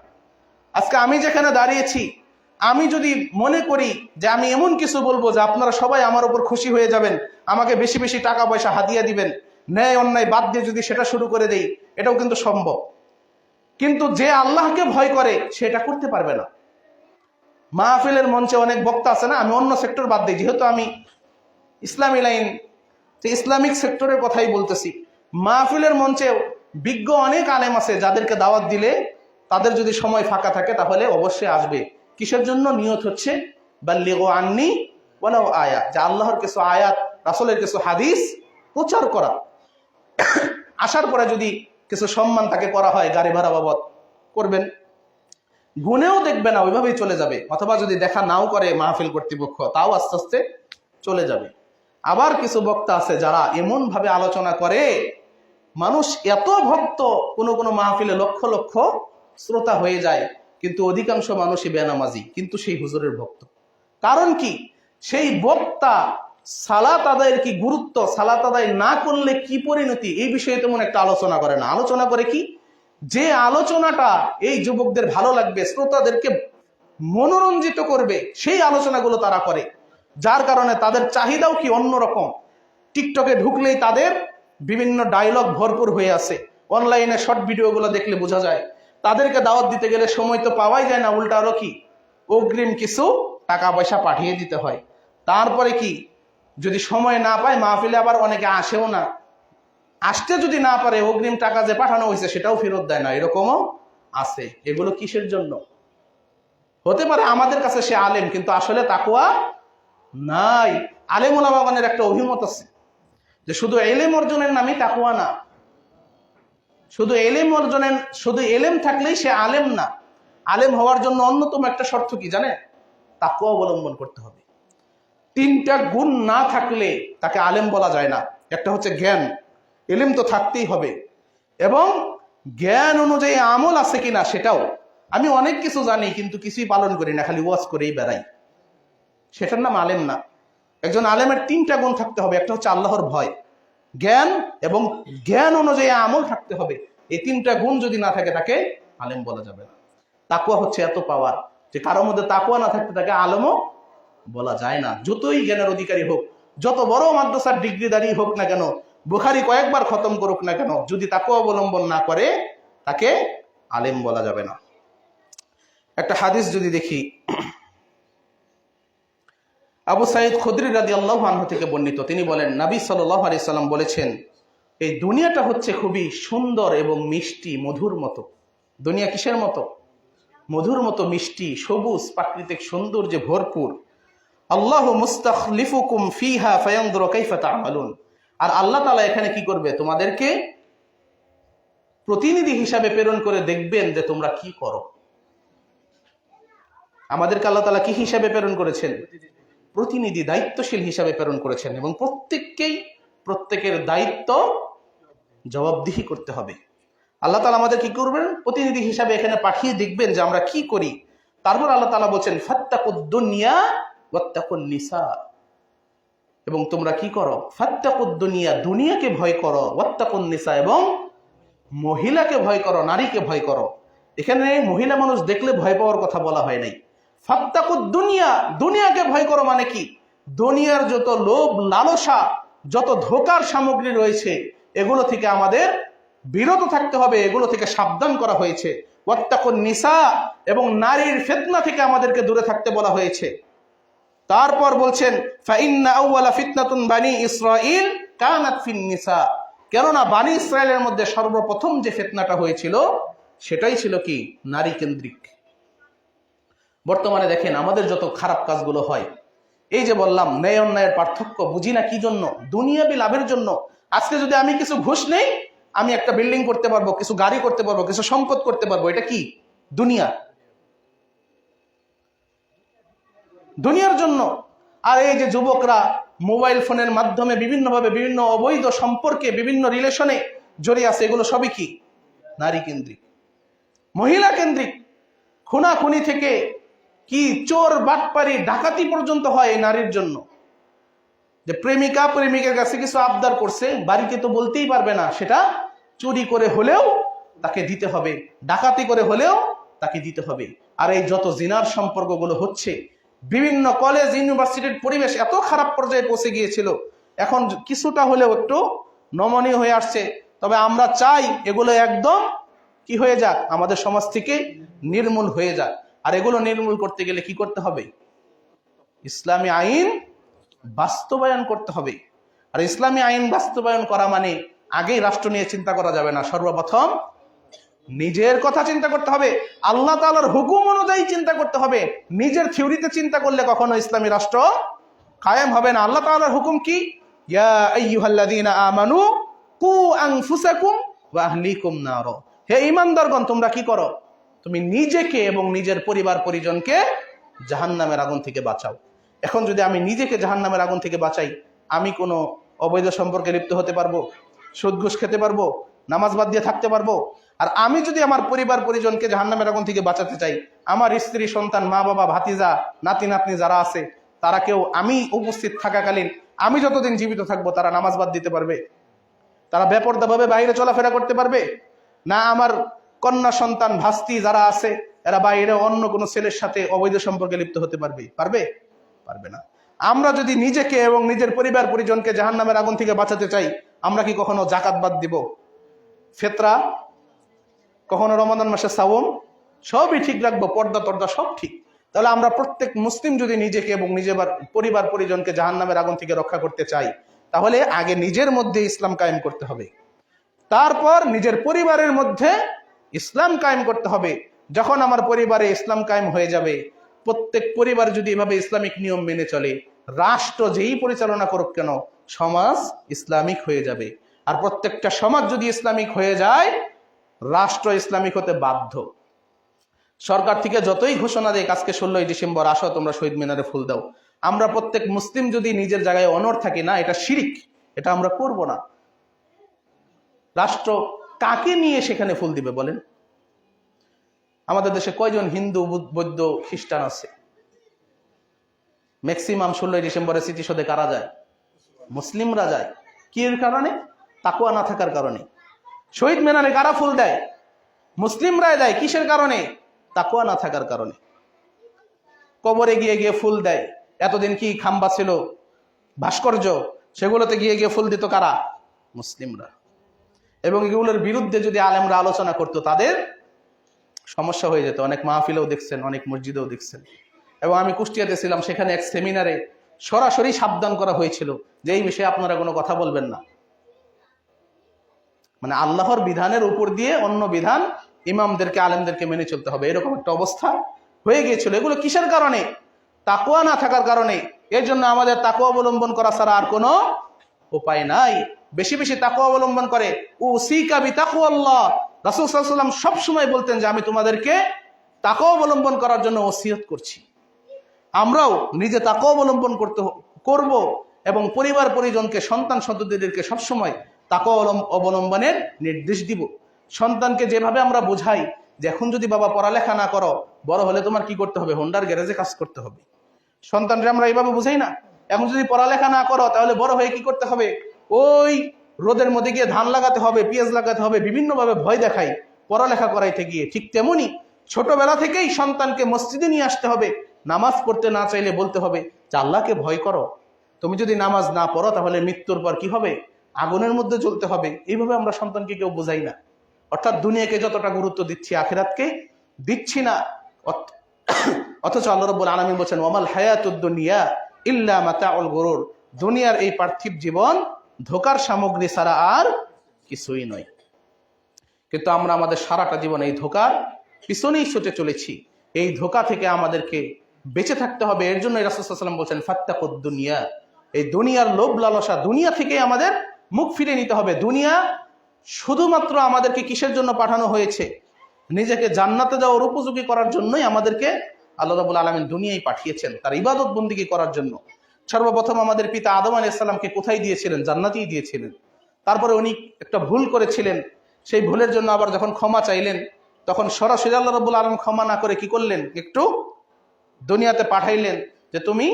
আজকে আমি যেখানে দাঁড়িয়েছি, আমি যদি মনে করি যে আমি এমন কিছু বলবো যে আপনারা সবাই আমার উপর খুশি হয়ে যাবেন, আমাকে বেশি বেশি টাকা পয়সা হাদিয়া দিবেন, ন্যায় অন্যায় বাদ দিয়ে যদি সেটা শুরু করে দেই, এটাও কিন্তু সম্ভব। কিন্তু যে আল্লাহকে ভয় করে সেটা করতে পারবে না। মাহফিলের মঞ্চে অনেক বক্তা আছে না, আমি অন্য সেক্টর বাদ দিই, যেহেতু আমি ইসলামী লাইন, ইসলামিক সেক্টরের কথাই বলতেছি। মাহফিলের মঞ্চে বিজ্ঞ অনেক আলেম আছে যাদেরকে দাওয়াত দিলে তাদের যদি সময় ফাঁকা থাকে তাহলে অবশ্যই আসবে। কিসের জন্য? নিয়ত হচ্ছে বাল্লিগু আন্নি ওয়ালাউ আয়া, যে আল্লাহর কিছু আয়াত, রাসূলের কিছু হাদিস প্রচার করা। আসার পরে যদি কিছু সম্মান তাকে করা হয়, গাড়ি ভাড়া বাবদ করবেন, গুনেও দেখবে না, ওইভাবেই চলে যাবে। অথবা যদি দেখা নাও করে মাহফিল কর্তৃপক্ষ, তাও আস্তে আস্তে চলে যাবে। আবার কিছু বক্তা আছে যারা এমন ভাবে আলোচনা করে, মানুষ এত ভক্ত, কোনো কোনো মাহফিলে লক্ষ লক্ষ শ্রোতা হয়ে যায়, কিন্তু অধিকাংশ মানুষই বেনামাজি, কিন্তু সেই হুজুরের ভক্ত। কারণ কি? সেই বক্তা সালাত আদায়ের কি গুরুত্ব, সালাত আদায় না করলে কি পরিণতি, এই বিষয়ে তেমন একটা আলোচনা করে না। আলোচনা করে কি? যে আলোচনাটা এই যুবকদের ভালো লাগবে, শ্রোতাদেরকে মনোরঞ্জিত করবে, সেই আলোচনাগুলো তারা করে। যার কারণে তাদের চাহিদাও কি অন্যরকম। টিকটকে ঢুকলেই তাদের বিভিন্ন ডায়লগ ভরপুর হয়ে আছে, অনলাইনে শর্ট ভিডিওগুলো দেখলে বোঝা যায়। তাদেরকে দাওয়াত দিতে গেলে সময় তো পাওয়াই যায় না, উল্টা আরো কি অগ্রিম কিছু টাকা পয়সা পাঠিয়ে দিতে হয়। তারপরে কি, যদি সময় না পায় মাহফিলে আবার অনেকে আসেও না, আসতে যদি না পারে অগ্রিম টাকা যে পাঠানো হয়েছে সেটাও ফেরত দেয় না, এরকমও আছে। এগুলো কিসের জন্য? হতে পারে আমাদের কাছে সে আলেম, কিন্তু আসলে তাকওয়া নাই। আলেম ওলামাগণের একটা অভিমত আছে যে শুধু এলেম অর্জনের নামই তাকওয়া না। শুধু এলেম থাকলেই সে আলেম না। আলেম হওয়ার জন্য অন্যতম একটা শর্ত কি জানে? তাকওয়া অবলম্বন করতে হবে। তিনটা গুণ না থাকলে তাকে আলেম বলা যায় না। একটা হচ্ছে জ্ঞান, ইলম তো থাকতেই হবে, এবং জ্ঞান অনুযায়ী আমল আছে কিনা সেটাও। আমি অনেক কিছু জানি কিন্তু কিছুই পালন করি না, খালি ওয়াজ করেই বেড়াই, সেটার নাম আলেম না। একজন আলেমের তিনটা গুণ থাকতে হবে। একটা হচ্ছে আল্লাহর ভয়, জ্ঞান, এবং জ্ঞান অনুযায়ী আমল থাকতে হবে। এই তিনটা গুণ যদি না থাকে তাকে আলেম বলা যাবে না। তাকওয়া হচ্ছে এত পাওয়ার যে কারোর মধ্যে তাকওয়া না থাকতে তাকে আলেমও বলা যায় না। যতই জ্ঞানের অধিকারী হোক, যত বড় মাদ্রাসার ডিগ্রিধারী হোক না কেন, বুখারী কয়েকবার খতম করুক না কেন, যদি তাকওয়া অবলম্বন না করে তাকে আলেম বলা যাবে না। একটা হাদিস যদি দেখি, আবু সাঈদ খুদরি রাদিয়াল্লাহু আনহু থেকে বর্ণিত, তিনি বলেন নবী সাল্লাল্লাহু আলাইহি সাল্লাম বলেছেন, এই দুনিয়াটা হচ্ছে খুবই সুন্দর এবং মিষ্টি, মধুর মতো। দুনিয়া কিসের মতো? মধুর মতো মিষ্টি, সবুজ, প্রাকৃতিক সৌন্দর্যে ভরপুর। আল্লাহু মুস্তাখলিফুকুম ফিহা ফায়ানজুরু কাইফা তা'মালুন। আর আল্লাহ তাআলা এখানে কি করবে? তোমাদেরকে প্রতিনিধি হিসাবে প্রেরণ করে দেখবেন যে তোমরা কি করো। আমাদেরকে আল্লাহ তাআলা কি হিসাবে প্রেরণ করেছেন? প্রতিনিধি, দায়িত্বশীল হিসাবে প্রেরণ করেছেন, এবং প্রত্যেকের দায়িত্ব জবাবদিহি করতে হবে। আল্লাহ তাআলা আমাদের কি করবেন? প্রতিনিধি হিসাবে এখানে পাঠিয়ে দেখবেন যে আমরা কি করি। তারপর আল্লাহ তাআলা বলছেন ফাত্তাকুদ দুনিয়া ওয়াত্তাকুন নিসা, এবং তোমরা কি করো? ফাত্তাকুদ দুনিয়া, দুনিয়াকে ভয় করো, ওয়াত্তাকুন নিসা, এবং মহিলাকে ভয় করো, নারীকে ভয় করো। এখানে মহিলা মানুষ দেখলে ভয় পাওয়ার কথা বলা হয় নাই। ফাত্তাকুদ দুনিয়া, দুনিয়াকে ভয় করো মানে কি? দুনিয়ার যত লোভ লালসা, যত ধোঁকার সামগ্রী রয়েছে, এগুলো থেকে আমাদের বিরত থাকতে হবে, এগুলো থেকে সাবধান করা হয়েছে। ওয়াত্তাকুন নিসা, এবং নারীর ফিতনা থেকে আমাদেরকে দূরে থাকতে বলা হয়েছে। তারপর বলছেন ফাইন্না আউওয়ালা ফিতনাতুন বানি ইসরাঈল কানাত ফিন নিসা, কেননা বানি ইসরায়েলের মধ্যে সর্বপ্রথম যে ফিতনাটা হয়েছিল সেটাই ছিল কি? নারী কেন্দ্রিক। বর্তমানে দেখেন আমাদের যত খারাপ কাজগুলো হয়, এই যে বললাম ন্যায় অন্যায়ের পার্থক্য বুঝি না কি জন্য? দুনিয়াবি লাভের জন্য। আজকে যদি আমি কিছু ঘুষ নেই, আমি একটা বিল্ডিং করতে পারবো, কিছু গাড়ি করতে পারবো, কিছু সম্পদ করতে পারবো। এটা কি? দুনিয়া, দুনিয়ার জন্য। আর এই যে যুবকরা মোবাইল ফোনের মাধ্যমে বিভিন্নভাবে বিভিন্ন অবৈধ সম্পর্কে, বিভিন্ন রিলেশনে জড়িয়ে আছে, এগুলো সবই কি? নারী কেন্দ্রিক, মহিলা কেন্দ্রিক। খুনাখুনি থেকে কি চোর বাটপারি ডাকাতি পর্যন্ত হয় এই নারীর জন্য। যে প্রেমিকের কাছে কিছু আবদার করছে, বাড়িতে তো বলতেই পারবে না, সেটা চুরি করে হলেও তাকে দিতে হবে, ডাকাতি করে হলেও তাকে দিতে হবে। আর এই যত জিনার সম্পর্কগুলো হচ্ছে, বিভিন্ন কলেজ ইউনিভার্সিটির পরিবেশ এত খারাপ পর্যায়ে পৌঁছে গিয়েছিল, এখন কিছুটা হলেও একটু নমনীয় হয়ে আসছে। তবে আমরা চাই এগুলো একদম কি হয়ে যাক, আমাদের সমাজ থেকে নির্মূল হয়ে যাক। আর এগুলো নির্মূল করতে গেলে কি করতে হবে? ইসলামী আইন বাস্তবায়ন করতে হবে। আর ইসলামী আইন বাস্তবায়ন করা মানে আগেই রাষ্ট্র নিয়ে চিন্তা করা যাবে না, সর্বপ্রথম নিজের কথা চিন্তা করতে হবে, আল্লাহ তাআলার হুকুম অনুযায়ী চিন্তা করতে হবে। নিজের থিওরিতে চিন্তা করলে কখনো ইসলামী রাষ্ট্র কায়েম হবে না। আল্লাহ তাআলার হুকুম কি? ইয়া আইয়ুহাল্লাযীনা আমানু কু আনফুসাকুম ওয়া আহলিকুম নার। হে ঈমানদারগণ, তোমরা কি করো? তুমি নিজেকে এবং নিজের পরিবার পরিজনকে জাহান্নামের আগুন থেকে বাঁচাও। এখন যদি আমি নিজেকে জাহান্নামের আগুন থেকে বাঁচাই, আমি কোনো অবৈধ সম্পর্কে লিপ্ত হতে পারবো, সুদ ঘুষ খেতে পারবো, নামাজ বাদ দিয়ে থাকতে পারবো? আর আমি যদি আমার পরিবার পরিজনকে জাহান্নামের আগুন থেকে বাঁচাতে চাই, আমার স্ত্রী সন্তান, মা বাবা, ভাতিজা, নাতি নাতনি যারা আছে, তারাকেও আমি উপস্থিত থাকাকালীন, আমি যতদিন জীবিত থাকবো, তারা নামাজ বাদ দিতে পারবে? তারা বেপরদাভাবে বাইরে চলাফেরা করতে পারবে? না আমার কন্যা সন্তান, ভাস্তি যারা আছে, এরা বাইরে অন্য কোনো ছেলের সাথে অবৈধ সম্পর্কে লিপ্ত হতে পারবে? পারবে না। আমরা যদি নিজেকে এবং নিজের পরিবার পরিজনকে জাহান্নামের আগুন থেকে বাঁচাতে চাই, আমরা কি কখনো যাকাত বাদ দিব? ফিতরা, কখনো রমাদান মাসে সাওম, সবই ঠিক রাখবো, পর্দা টর্দা সব ঠিক। তাহলে আমরা প্রত্যেক মুসলিম যদি নিজেকে এবং নিজের পরিবার পরিজনকে জাহান্নামের আগুন থেকে রক্ষা করতে চাই, তাহলে আগে নিজের মধ্যে ইসলাম কায়েম করতে হবে, তারপর নিজের পরিবারের মধ্যে ইসলাম কায়েম করতে হবে। যখন আমার পরিবারে ইসলাম কায়েম হয়ে যাবে, প্রত্যেক পরিবার যদি এভাবে ইসলামিক নিয়ম মেনে চলে, রাষ্ট্র যেই পরিচালনা করুক কেন, সমাজ ইসলামিক হয়ে যাবে। আর প্রত্যেকটা সমাজ যদি ইসলামিক হয়ে যায়, রাষ্ট্র ইসলামিক হতে বাধ্য। সরকার থেকে যতই ঘোষণা দেয় আজকে 16ই ডিসেম্বর আসো তোমরা শহীদ মিনারে ফুল দাও, আমরা প্রত্যেক মুসলিম যদি নিজের জায়গায় অনড় থাকি, না এটা শিরিক, এটা আমরা করব না। রাষ্ট্র কাকে নিয়ে সেখানে ফুল দিবে বলেন? আমাদের দেশে কয়জন হিন্দু, বৌদ্ধ, খ্রিস্টান আছে? ম্যাক্সিমাম 16ই ডিসেম্বরে স্মৃতিসৌধে কারা যায়? মুসলিমরা যায়। কি এর কারণে? তাকওয়া না থাকার কারণে। শহীদ মিনারে কারা ফুল দেয়? মুসলিমরাই দেয়। কিসের কারণে? তাকওয়া না থাকার কারণে। কবরে গিয়ে গিয়ে ফুল দেয়। এতদিন কি খাম্বা ছিল, ভাস্কর্য, সেগুলোতে গিয়ে গিয়ে ফুল দিত কারা? মুসলিমরা। এবং এগুলোর বিরুদ্ধে যদি আলেমরা আলোচনা করতো তাদের সমস্যা হয়ে যেত। অনেক মাহফিলেও দেখছেন, অনেক মসজিদেও দেখছেন। এবং আমি কুষ্টিয়াতে ছিলাম, সেখানে এক সেমিনারে সরাসরি সাবধান করা হয়েছিল যে এই বিষয়ে আপনারা কোনো কথা বলবেন না। মানে আল্লাহর বিধানের উপর দিয়ে অন্য বিধান ইমামদেরকে, আলেমদেরকে মেনে চলতে হবে, এরকম একটা অবস্থা হয়ে গিয়েছিল। এগুলো কিসের কারণে? তাকওয়া না থাকার কারণে। এর জন্য আমাদের তাকওয়া অবলম্বন করা ছাড়া আর কোনো উপায় নাই। বেশি বেশি তাকওয়া অবলম্বন করে উসিকা বিতাকওয়াল্লাহ। রাসূল সাল্লাল্লাহু আলাইহি ওয়াসাল্লাম সবসময় বলতেন যে আমি তোমাদেরকে তাকওয়া অবলম্বন করার জন্য ওসিয়ত করছি। আমরাও নিজে তাকওয়া অবলম্বন করব এবং পরিবার পরিজনকে, সন্তান সন্ততিদেরকে সবসময় তাকওয়া অবলম্বনের নির্দেশ দিব। সন্তানকে যেভাবে আমরা বোঝাই যে এখন যদি বাবা পড়ালেখা না করো, বড় হলে তোমার কি করতে হবে? হোন্ডার গ্যারেজে কাজ করতে হবে। সন্তানরা আমরা এইভাবে বুঝাই না? এখন যদি পড়ালেখা না করো তাহলে বড় হয়ে কি করতে হবে? ওই রোদের মধ্যে গিয়ে ধান লাগাতে হবে, পেঁয়াজ লাগাতে হবে, বিভিন্নভাবে ভয় দেখাই পড়ালেখা করাইতে গিয়ে। ঠিক তেমনি ছোটবেলা থেকেই সন্তানকে মসজিদে নিয়ে আসতে হবে। নামাজ পড়তে না চাইলে বলতে হবে যে আল্লাহকে ভয় করো। তুমি যদি নামাজ না পড়ো তাহলে মৃত্যুর পর কি হবে? আগুনের মধ্যে জ্বলতে হবে। এইভাবে আমরা সন্তানকে কেউ বোঝাই না। অর্থাৎ দুনিয়াকে যতটা গুরুত্ব দিচ্ছি আখিরাতকে দিচ্ছি না। অথচ আল্লাহ রাব্বুল আলামিন বলেন ওয়ামাল হায়াতুদ দুনিয়া ইল্লা মাতাউল গুরুর। দুনিয়ার এই পার্থিব জীবন ধোঁকার সামগ্রী ছাড়া আর কিছুই নয়। কিন্তু আমরা আমাদের সারাটা জীবন এই ধোঁকার পিছনেই ছুটে চলেছি। এই ধোঁকা থেকে আমাদেরকে বেঁচে থাকতে হবে। এর জন্য রাসূল সাল্লাল্লাহু আলাইহি ওয়াসাল্লাম বলেন ফাত্তাকুদ দুনিয়া। এই দুনিয়ার লোভ লালসা, দুনিয়া থেকে আমাদের মুখ ফিরে নিতে হবে। দুনিয়া শুধুমাত্র আমাদেরকে কিসের জন্য পাঠানো হয়েছে? নিজেকে জান্নাতে যাওয়ার উপযোগী করার জন্যই আমাদেরকে আল্লাহ রাব্বুল আলামিন দুনিয়ায় পাঠিয়েছেন, তার ইবাদত বন্দেগী করার জন্য। সর্বপ্রথম আমাদের পিতা আদম আলাইহিস সালামকে কোথায় দিয়েছিলেন? জান্নাতেই দিয়েছিলেন। তারপরে উনি একটা ভুল করেছিলেন, সেই ভুলের জন্য আবার যখন ক্ষমা চাইলেন, তখন সরাসরি আল্লাহ রাব্বুল আলামিন ক্ষমা না করে কি করলেন? একটু দুনিয়াতে পাঠাইলেন যে তুমি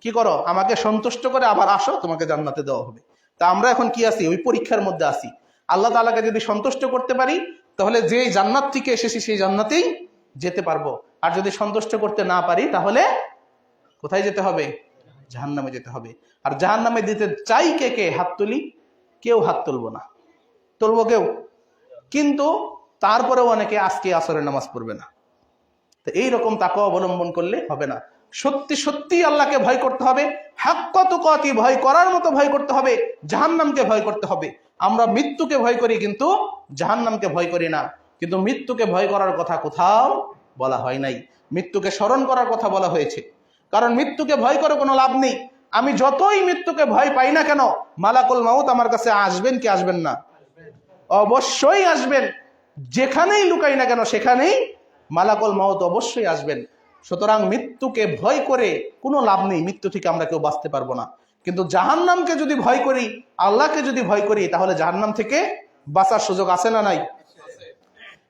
কি করো, আমাকে সন্তুষ্ট করে আবার আসো, তোমাকে জান্নাতে দেওয়া হবে। তা আমরা এখন কি আছি? ওই পরীক্ষার মধ্যে আছি। আল্লাহ তাআলাকে যদি সন্তুষ্ট করতে পারি তাহলে যেই জান্নাত থেকে এসেছি সেই জান্নাতেই যেতে পারবো। আর যদি সন্তুষ্ট করতে না পারি তাহলে কোথায় যেতে হবে? জাহান্নামে যেতে হবে। আর জাহান্নামে দিতে চাই কে কে? হাত তুলি। কেউ হাত তুলবো না। তুলবো কেউ? কিন্তু তারপরেও অনেকে আজকে আসরের নামাজ পড়বে না। তো এইরকম তাকওয়া অবলম্বন করলে হবে না। সত্যি সত্যি আল্লাহকে ভয় করতে হবে, হাক্কা তুকাতি, ভয় করার মতো ভয় করতে হবে, জাহান্নামকে ভয় করতে হবে। আমরা মৃত্যুকে ভয় করি কিন্তু জাহান্নামকে ভয় করি না। কিন্তু মৃত্যুকে ভয় করার কথা কোথাও বলা হয় নাই, মৃত্যুকে স্মরণ করার কথা বলা হয়েছে। কারণ মৃত্যুকে ভয় করে কোনো লাভ নেই। আমি যতই মৃত্যুকে ভয় পাই না কেন, মালাকুল মাউত আমার কাছে আসবেন কি আসবেন না? অবশ্যই আসবেন। যেখানেই লুকাই না কেন সেখানেই মালাকুল মাউত অবশ্যই আসবেন। সুতরাং মৃত্যুকে ভয় করে কোনো লাভ নেই, মৃত্যু থেকে আমরা কেউ বাঁচতে পারবো না। কিন্তু জাহান্নামকে যদি ভয় করি, আল্লাহকে যদি ভয় করি, তাহলে জাহান্নাম থেকে বাঁচার সুযোগ আছে না নাই?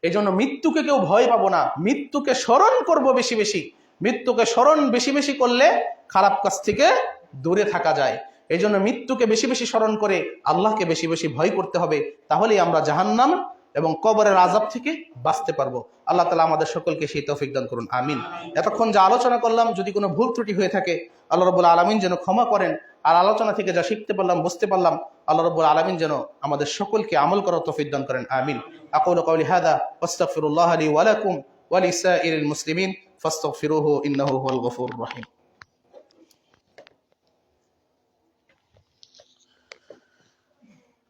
এই জন্য মৃত্যুকে কেউ ভয় পাবো না, মৃত্যুকে স্মরণ করব বেশি বেশি। মৃত্যুকে স্মরণ বেশি বেশি করলে খারাপ কাজ থেকে দূরে থাকা যায়। এই জন্য মৃত্যুকে বেশি বেশি স্মরণ করে আল্লাহকে বেশি বেশি ভয় করতে হবে। তাহলেই আমরা জাহান্নাম এবং কবরের আযাব থেকে বাঁচতে পারবো। আল্লাহ তাআলা আমাদের সকলকে সেই তৌফিক দান করুন, আমিন। এতক্ষণ যা আলোচনা করলাম যদি কোনো ভুল ত্রুটি হয়ে থাকে আল্লাহ রাব্বুল আলামিন যেন ক্ষমা করেন। আর আলোচনা থেকে যা শিখতে পারলাম, বুঝতে পারলাম, আল্লাহ রাব্বুল আলামিন যেন আমাদের সকলকে আমল করার তৌফিক দান করেন, আমিন। আকুলু কাওলি হাযা ওয়াস্তাগফিরুল্লাহ লি ওয়া লাকুম ওয়া লিসাইরিল মুসলিমিন ফাস্তাগফিরুহু ইন্নাহু হুয়াল গফুরুর রহিম।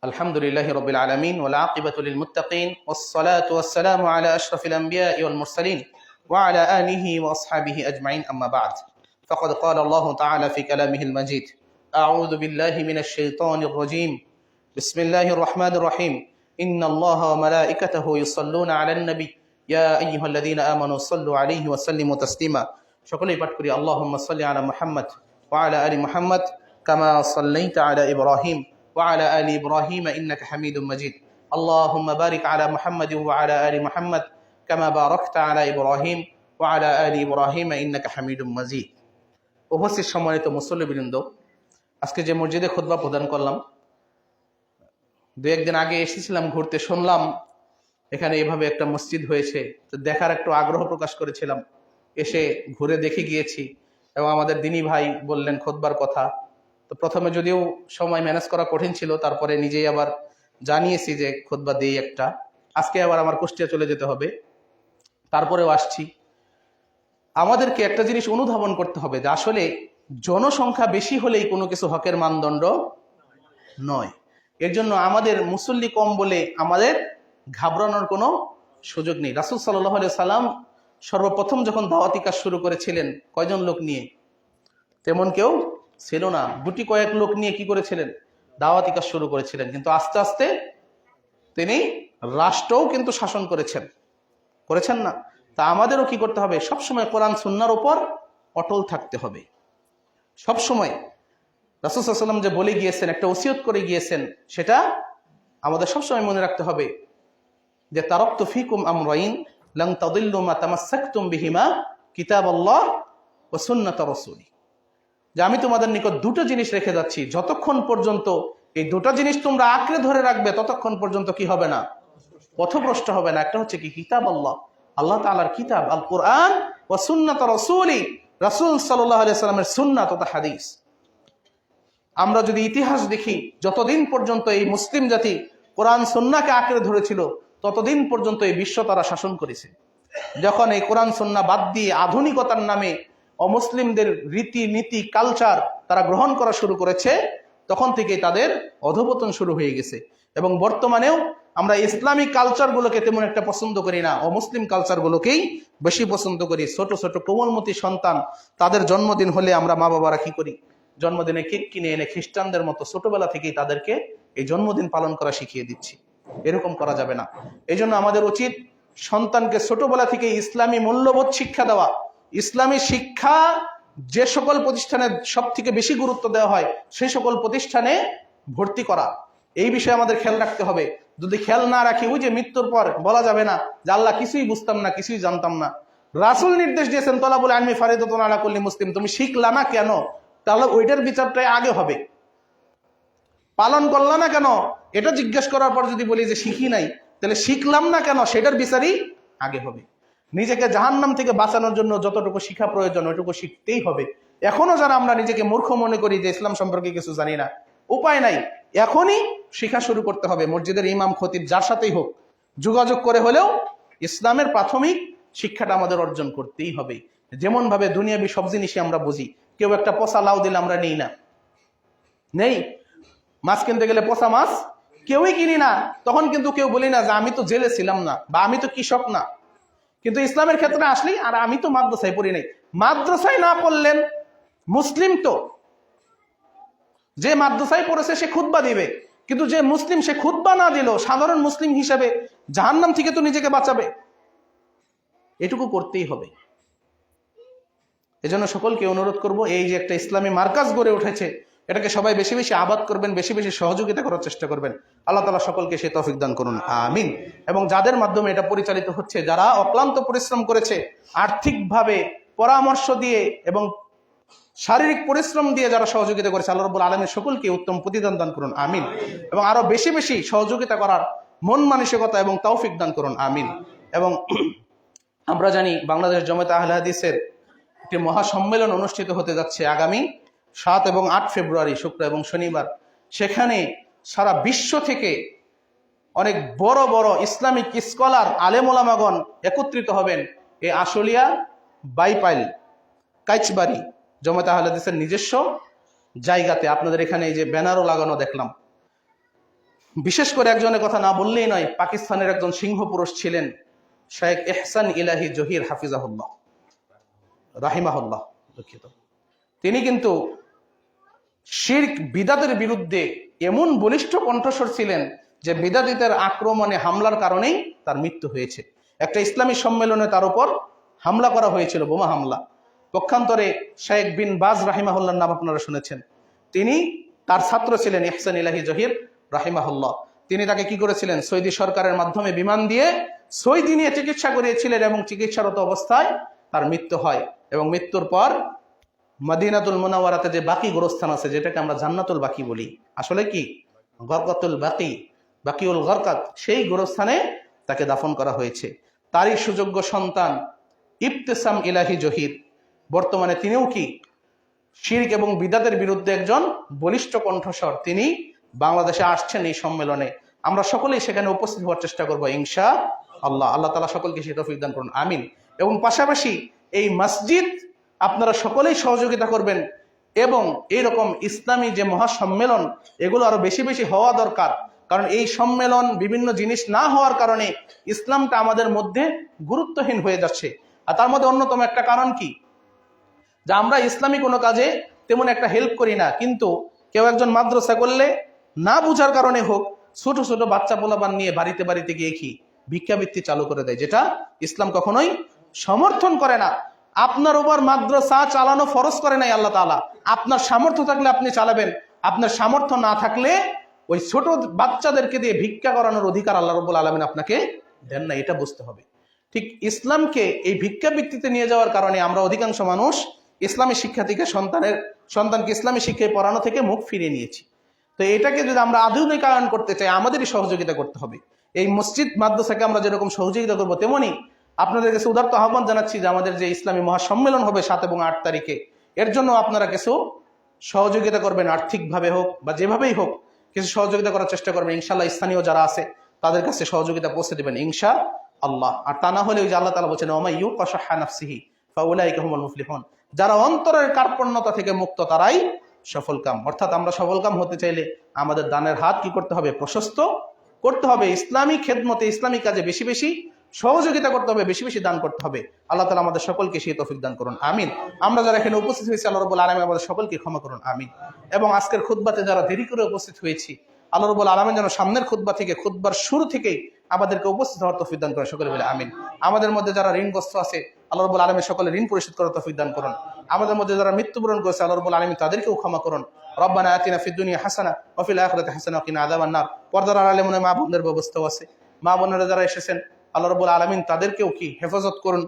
الحمد لله رب العالمين والعاقبة للمتقين والصلاة والسلام على أشرف الأنبياء والمرسلين وعلى آله وأصحابه أجمعين، أما بعد، فقد قال الله تعالى في كلامه المجيد: أعوذ بالله من الشيطان الرجيم، بسم الله الرحمن الرحيم، إن الله وملائكته يصلون على النبي ইয়া আইয়ুহাল্লাযীনা আমানু সাল্লু আলাইহি ওয়া সাল্লিমু তাসলিমা। সকলেই পাঠ করি আল্লাহুম্মা সাল্লি আলা মুহাম্মাদ ওয়া আলা আলি মুহাম্মাদ কামা সাল্লাইতা আলা ইব্রাহিম ওয়া আলা আলি ইব্রাহিম ইন্নাকা হামিদুম মাজিদ। আল্লাহুম্মা বারিক আলা মুহাম্মাদ ওয়া আলা আলি মুহাম্মাদ কামা বারাকতা আলা ইব্রাহিম ওয়া আলা আলি ইব্রাহিম ইন্নাকা হামিদুম মাজিদ। উপস্থিত সম্মানিত মুসল্লিবৃন্দ, আজকে যে মসজিদে খুতবা প্রদান করলাম, দু একদিন আগে এসেছিলাম ঘুরতে, শুনলাম এখানে এভাবে একটা মসজিদ হয়েছে, তো দেখার একটু আগ্রহ প্রকাশ করেছিলাম। এসে ঘুরে দেখে গিয়েছি এবং আমাদের দিনী ভাই বললেন খুতবার কথা। তো প্রথমে যদিও সময় ম্যানেজ করা কঠিন ছিল, তারপরে নিজেই আবার জানিয়েছি যে খুতবা দেই একটা। আজকে আবার আমার কুষ্টিয়া চলে যেতে হবে, তারপরেও আসছি। আমাদেরকে একটা জিনিস অনুধাবন করতে হবে যে আসলে জনসংখ্যা বেশি হলেই কোনো কিছু হকের মানদণ্ড নয়। এর জন্য আমাদের মুসল্লি কম বলে আমাদের ঘাবড়ানোর কোনো সুযোগ নেই। রাসূল সাল্লাল্লাহু আলাইহি সাল্লাম সর্বপ্রথম যখন দাওয়াতি কাজ শুরু করেছিলেন, কয়জন লোক নিয়ে? তেমন কেউ ছিল না, গুটি কয়েক লোক নিয়ে কি করেছিলেন? দাওয়াতি কাজ শুরু করেছিলেন। কিন্তু আস্তে আস্তে তিনি রাষ্ট্রও কিন্তু শাসন করেছেন না? তা আমাদেরও কি করতে হবে? সবসময় কোরআন সুন্নাহর উপর অটল থাকতে হবে। সবসময় রাসূল সাল্লাল্লাহু আলাইহি ওয়াসাল্লাম যে বলে গিয়েছেন, একটা ওসিয়ত করে গিয়েছেন, সেটা আমাদের সবসময় মনে রাখতে হবে যে তারাকতু ফীকুম আমরাইন লান তাদিল্লু মা তামাসসাকতুম বিহিমা কিতাবাল্লাহ ওয়া সুন্নাত রাসূলি। যে আমি তোমাদের নিকট দুটো জিনিস রেখে যাচ্ছি, যতক্ষণ পর্যন্ত এই দুটো জিনিস তোমরা আঁকড়ে ধরে রাখবে ততক্ষণ পর্যন্ত কি হবে না? পথভ্রষ্ট হবে না। একটা হচ্ছে কি? কিতাবাল্লাহ, আল্লাহ তাআলার কিতাব আল কোরআন, ওয়া সুন্নাত রাসূলি, রাসূল সাল্লাল্লাহু আলাইহি সাল্লামের সুন্নাত তথা হাদিস। আমরা যদি ইতিহাস দেখি, যতদিন পর্যন্ত এই মুসলিম জাতি কোরআন সুন্নাহকে আঁকড়ে ধরেছিল ততদিন পর্যন্ত এই বিশ্ব তারা শাসন করেছে। যখন এই কোরআন সুন্নাহ বাদ দিয়ে আধুনিকতার নামে অমুসলিমদের রীতি নীতি কালচার তারা গ্রহণ করা শুরু করেছে, তখন থেকে তাদের অধঃপতন শুরু হয়ে গেছে। এবং বর্তমানেও আমরা ইসলামিক কালচারগুলোকে তেমন একটা পছন্দ করি না, অমুসলিম কালচারগুলোকেই বেশি পছন্দ করি। ছোট ছোট কোমলমতি সন্তান, তাদের জন্মদিন হলে আমরা মা বাবারা কি করি? জন্মদিনে কেক কিনে এনে খ্রিস্টানদের মতো ছোটবেলা থেকেই তাদেরকে এই জন্মদিন পালন করা শিখিয়ে দিচ্ছি। এরকম করা যাবে না। এই জন্য আমাদের উচিত সন্তানকে ছোটবেলা থেকে ইসলামী মূল্যবোধ শিক্ষা দেওয়া। ইসলামী শিক্ষা যে সকল প্রতিষ্ঠানে সব থেকে বেশি গুরুত্ব দেওয়া হয় সেই সকল প্রতিষ্ঠানে ভর্তি করা। এই বিষয়ে আমাদের খেয়াল রাখতে হবে। যদি খেয়াল না রাখি, ওই যে মৃত্যুর পর বলা যাবে না যে আল্লাহ কিছুই বুঝতাম না, কিছুই জানতাম না। রাসূল নির্দেশ দিয়েছেন তলাবুল ইলমি ফারিদাতুন আলা কুল্লি মুসলিম, তুমি শিখলা না কেন? তাহলে ওইটার বিচারটাই আগে হবে। পালন করলা না কেন এটা জিজ্ঞেস করার পর যদি বলি যে শিখি নাই, তাহলে শিখলাম না কেন সেটার বিচারই আগে হবে। নিজেকে জাহান্নাম থেকে বাঁচানোর জন্য যতটুকু শিক্ষা প্রয়োজন ওইটুকু শিখতেই হবে। এখনো যারা আমরা নিজেকে মূর্খ মনে করি যে ইসলাম সম্পর্কে কিছু জানি না, উপায় নাই, এখনই শিক্ষা শুরু করতে হবে। মসজিদের ইমাম খতিব যার সাথেই হোক যোগাযোগ করে হলেও ইসলামের প্রাথমিক শিক্ষাটা আমাদের অর্জন করতেই হবে। যেমন ভাবে দুনিয়াবি সব জিনিসই আমরা বুঝি, কেউ একটা পচা লাউ দিলে আমরা নেই না, নেই। মাছ কিনতে গেলে পচা মাছ কেউই কিনি না, তখন কিন্তু কেউ বলি না যে আমি তো জেলে ছিলাম না বা আমি তো কৃষক না। কিন্তু ইসলামের ক্ষেত্রে আসলেই আর আমি তো মাদ্রাসায় পড়ি নাই। মাদ্রাসায় না পড়লেন মুসলিম তো, যে মাদ্রাসায় পড়েছে সে খুতবা দিবে, কিন্তু যে মুসলিম সে খুতবা না দিল সাধারণ মুসলিম হিসেবে জাহান্নাম থেকে তো নিজেকে বাঁচাবে। এটুকু করতেই হবে। এজন্য সকলকে অনুরোধ করব, এই যে একটা ইসলামী মার্কাজ গড়ে উঠেছে, এটাকে সবাই বেশি বেশি আবাদ করবেন, বেশি বেশি সহযোগিতা করার চেষ্টা করবেন। আল্লাহ তাআলা সকলকে সে তৌফিক দান করুন, আমিন। এবং যাদের মাধ্যমে এটা পরিচালিত হচ্ছে, যারা অক্লান্ত পরিশ্রম করেছে, আর্থিকভাবে পরামর্শ দিয়ে এবং শারীরিক পরিশ্রম দিয়ে যারা সহযোগিতা করেছে, আল্লাহ রাব্বুল আলামিন সকলকে উত্তম প্রতিদান দান করুন, আমিন। এবং আরো বেশি বেশি সহযোগিতা করার মন মানসিকতা এবং তৌফিক দান করুন, আমিন। এবং আমরা জানি বাংলাদেশ জামায়াতে আহলে হাদিসের একটি মহাসম্মেলন অনুষ্ঠিত হতে যাচ্ছে আগামী 7 এবং 8 ফেব্রুয়ারি, শুক্র এবং শনিবার। সেখানে সারা বিশ্ব থেকে অনেক বড় বড় ইসলামিক স্কলার আলেম ওলামাগণ একত্রিত হবেন এই আশুলিয়া বাইপাইল কাইচবাড়ি জামায়াতে আহলে হাদিসের নিজস্ব জায়গাতে। আপনাদের এখানে এই যে ব্যানারও লাগানো দেখলাম। বিশেষ করে একজনের কথা না বললেই নয়, পাকিস্তানের একজন সিংহ পুরুষ ছিলেন শেখ এহসান ইলাহি জহির হাফিজাহুল্লাহ রাহিমাহুল্লাহ, দুঃখিত। তিনি কিন্তু শিরক বিদাতের বিরুদ্ধে এমন বলিষ্ঠ কণ্ঠস্বর ছিলেন যে বিদাতীদের আক্রমণে হামলার কারণেই তার মৃত্যু হয়েছে। একটা ইসলামী সম্মেলনে তার উপর হামলা করা হয়েছিল, বোমা হামলা। পক্ষান্তরে শেখ বিন বাজ রাহিমাহুল্লাহর নাম আপনারা শুনেছেন। তিনি, তার ছাত্র ছিলেন ইহসান ইলাহি জহির রাহিমাহুল্লাহ। তিনি তাকে কি করেছিলেন? সৌদি সরকারের মাধ্যমে বিমান দিয়ে সৌদি নিয়ে চিকিৎসা করিয়েছিলেন এবং চিকিৎসারত অবস্থায় তার মৃত্যু হয়। এবং মৃত্যুর পর মদিনাতুল মুনাওয়ারাতে যে বাকি গোরস্থান আছে, যেটাকে আমরা জান্নাতুল বাকি বলি, আসলে কি গরকাতুল বাকি, বাকিউল গরকাত, সেই গোরস্থানে তাকে দাফন করা হয়েছে। তারই সুযোগ্য সন্তান ইবতেসাম ইলাহি জহির, বর্তমানে তিনিও কি শিরক এবং বিদাতের বিরুদ্ধে একজন বলিষ্ঠ কণ্ঠস্বর। তিনি বাংলাদেশে আসছেন এই সম্মেলনে। আমরা সকলেই সেখানে উপস্থিত হওয়ার চেষ্টা করবো ইনশাআল্লাহ। আল্লাহ তাআলা সকলকে সেই তৌফিক দান করুন, আমিন। এবং পাশাপাশি এই মসজিদ আপনারা সকলেই সহযোগিতা করবেন এবং এইরকম ইসলামী যে মহাসম্মেলন, এগুলো আরো বেশি বেশি হওয়া দরকার। কারণ এই সম্মেলন বিভিন্ন জিনিস না হওয়ার কারণে ইসলামটা আমাদের মধ্যে গুরুত্বহীন হয়ে যাচ্ছে। আর তার মধ্যে অন্যতম একটা কারণ কি, যে আমরা ইসলামী কোনো কাজে তেমন একটা হেল্প করি না, কিন্তু কেউ একজন মাদ্রাসা করলে না বুঝার কারণে হোক, ছোট ছোট বাচ্চা পোলাপান নিয়ে বাড়িতে বাড়িতে গিয়ে কি ভিক্ষাবৃত্তি চালু করে দেয়, যেটা ইসলাম কখনোই সমর্থন করে না। আপনার উপর মাদ্রাসা চালানো ফরজ করে নাই আল্লাহ তাআলা। আপনার সামর্থ্য থাকলে আপনি চালাবেন, আপনার সামর্থ্য না থাকলে ওই ছোট বাচ্চাদেরকে দিয়ে ভিক্ষা করানোর অধিকার আল্লাহ রাব্বুল আলামিন আপনাকে দেন না, এটা বুঝতে হবে। ঠিক ইসলামকে এই ভিক্ষাবৃত্তিতে নিয়ে যাওয়ার কারণে আমরা অধিকাংশ মানুষ ইসলামী শিক্ষা থেকে সন্তানকে ইসলামী শিক্ষায় পড়ানো থেকে মুখ ফিরিয়ে নিয়েছি। তো এটাকে যদি আমরা আধুনিকায়ন করতে চাই, আমাদেরই সহযোগিতা করতে হবে। এই মসজিদ মাদ্রাসাকে আমরা যেরকম সহযোগিতা করবো, তেমনি আপনাদের কাছে উদারত আহ্বান জানাচ্ছি যে আমাদের যে ইসলামী মহাসম্মেলন হবে 7 এবং 8 তারিখে, এর জন্য আপনারা কিছু সহযোগিতা করবেন, আর্থিকভাবে হোক বা যেভাবেই হোক কিছু সহযোগিতা করার চেষ্টা করবেন। ইনশাআল্লাহ স্থানীয় যারা আছে তাদের কাছে সহযোগিতা পৌঁছে দেবেন ইনশাআল্লাহ। আর তা না হলে ওই যে আল্লাহ তাআলা বলেছেন, ওয়া মাইয়ুকা শাহ্হা নাফসিহি ফাউলাইকা হুমুল মুফলিহুন, যারা অন্তরের কার্পণ্যতা থেকে মুক্ত তারাই সফলকাম। অর্থাৎ আমরা সফলকাম হতে চাইলে আমাদের দানের হাত কি করতে হবে? প্রশস্ত করতে হবে। ইসলামী খেদমতে, ইসলামী কাজে বেশি বেশি সহযোগিতা করতে হবে, বেশি বেশি দান করতে হবে। আল্লাহ তাআলা আমাদের সকলকে সেই তৌফিক দান করুন, আমিন। আমরা যারা এখানে উপস্থিত হয়েছি, আল্লাহ রাব্বুল আলামিন আমাদের সকলকে ক্ষমা করুন, আমিন। এবং আজকের খুতবাতে যারা দেরি করে উপস্থিত হয়েছি, আল্লাহ রাব্বুল আলামিন যেন সামনের খুতবা থেকে, খুতবার শুরু থেকেই আমাদেরকে উপস্থিত হওয়ার তৌফিক দান করেন, সকলে বলে আমিন। আমাদের মধ্যে যারা ঋণগ্রস্ত আছে, আল্লাহ রাব্বুল আলামিন সকলে ঋণ পরিশোধ করার তৌফিক দান করুন। আমাদের মধ্যে যারা মৃত্যুবরণ করেছে, আল্লাহ রাব্বুল আলামিন তাদেরকেও ক্ষমা করুন। রব্বানা আতিনা ফিদ দুনিয়া হাসানা ওয়া ফিল আখিরাতি হাসানা ওয়া কিনা আযাবান নার। পর্দার আড়ালে মনে মা বোনদের ব্যবস্থাও আছে, মা বোনেরা যারা এসেছেন, আল্লাহ রাব্বুল আলামিন তাদেরকেও কি হেফাজত করুন।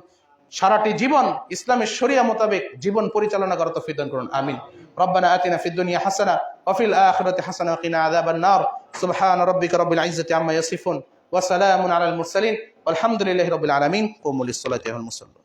সারাটি জীবন ইসলামের শরিয়া মোতাবেক জীবন পরিচালনা করার তৌফিক দান করুন, আমিন। রব্বানা আতিনা ফিদ দুনিয়া হাসানা ওয়া ফিল আখিরাতি হাসানা ওয়া কিনা আযাবান নার। সুবহানা রাব্বিকা রাব্বিল ইজ্জাতি আম্মা ইয়াসিফুন ওয়া সালামুন আলাল মুরসালিন ওয়ালহামদুলিল্লাহি রাব্বিল আলামিন। কুমু লিস-সালাতি ওয়াল মুসাল্লি।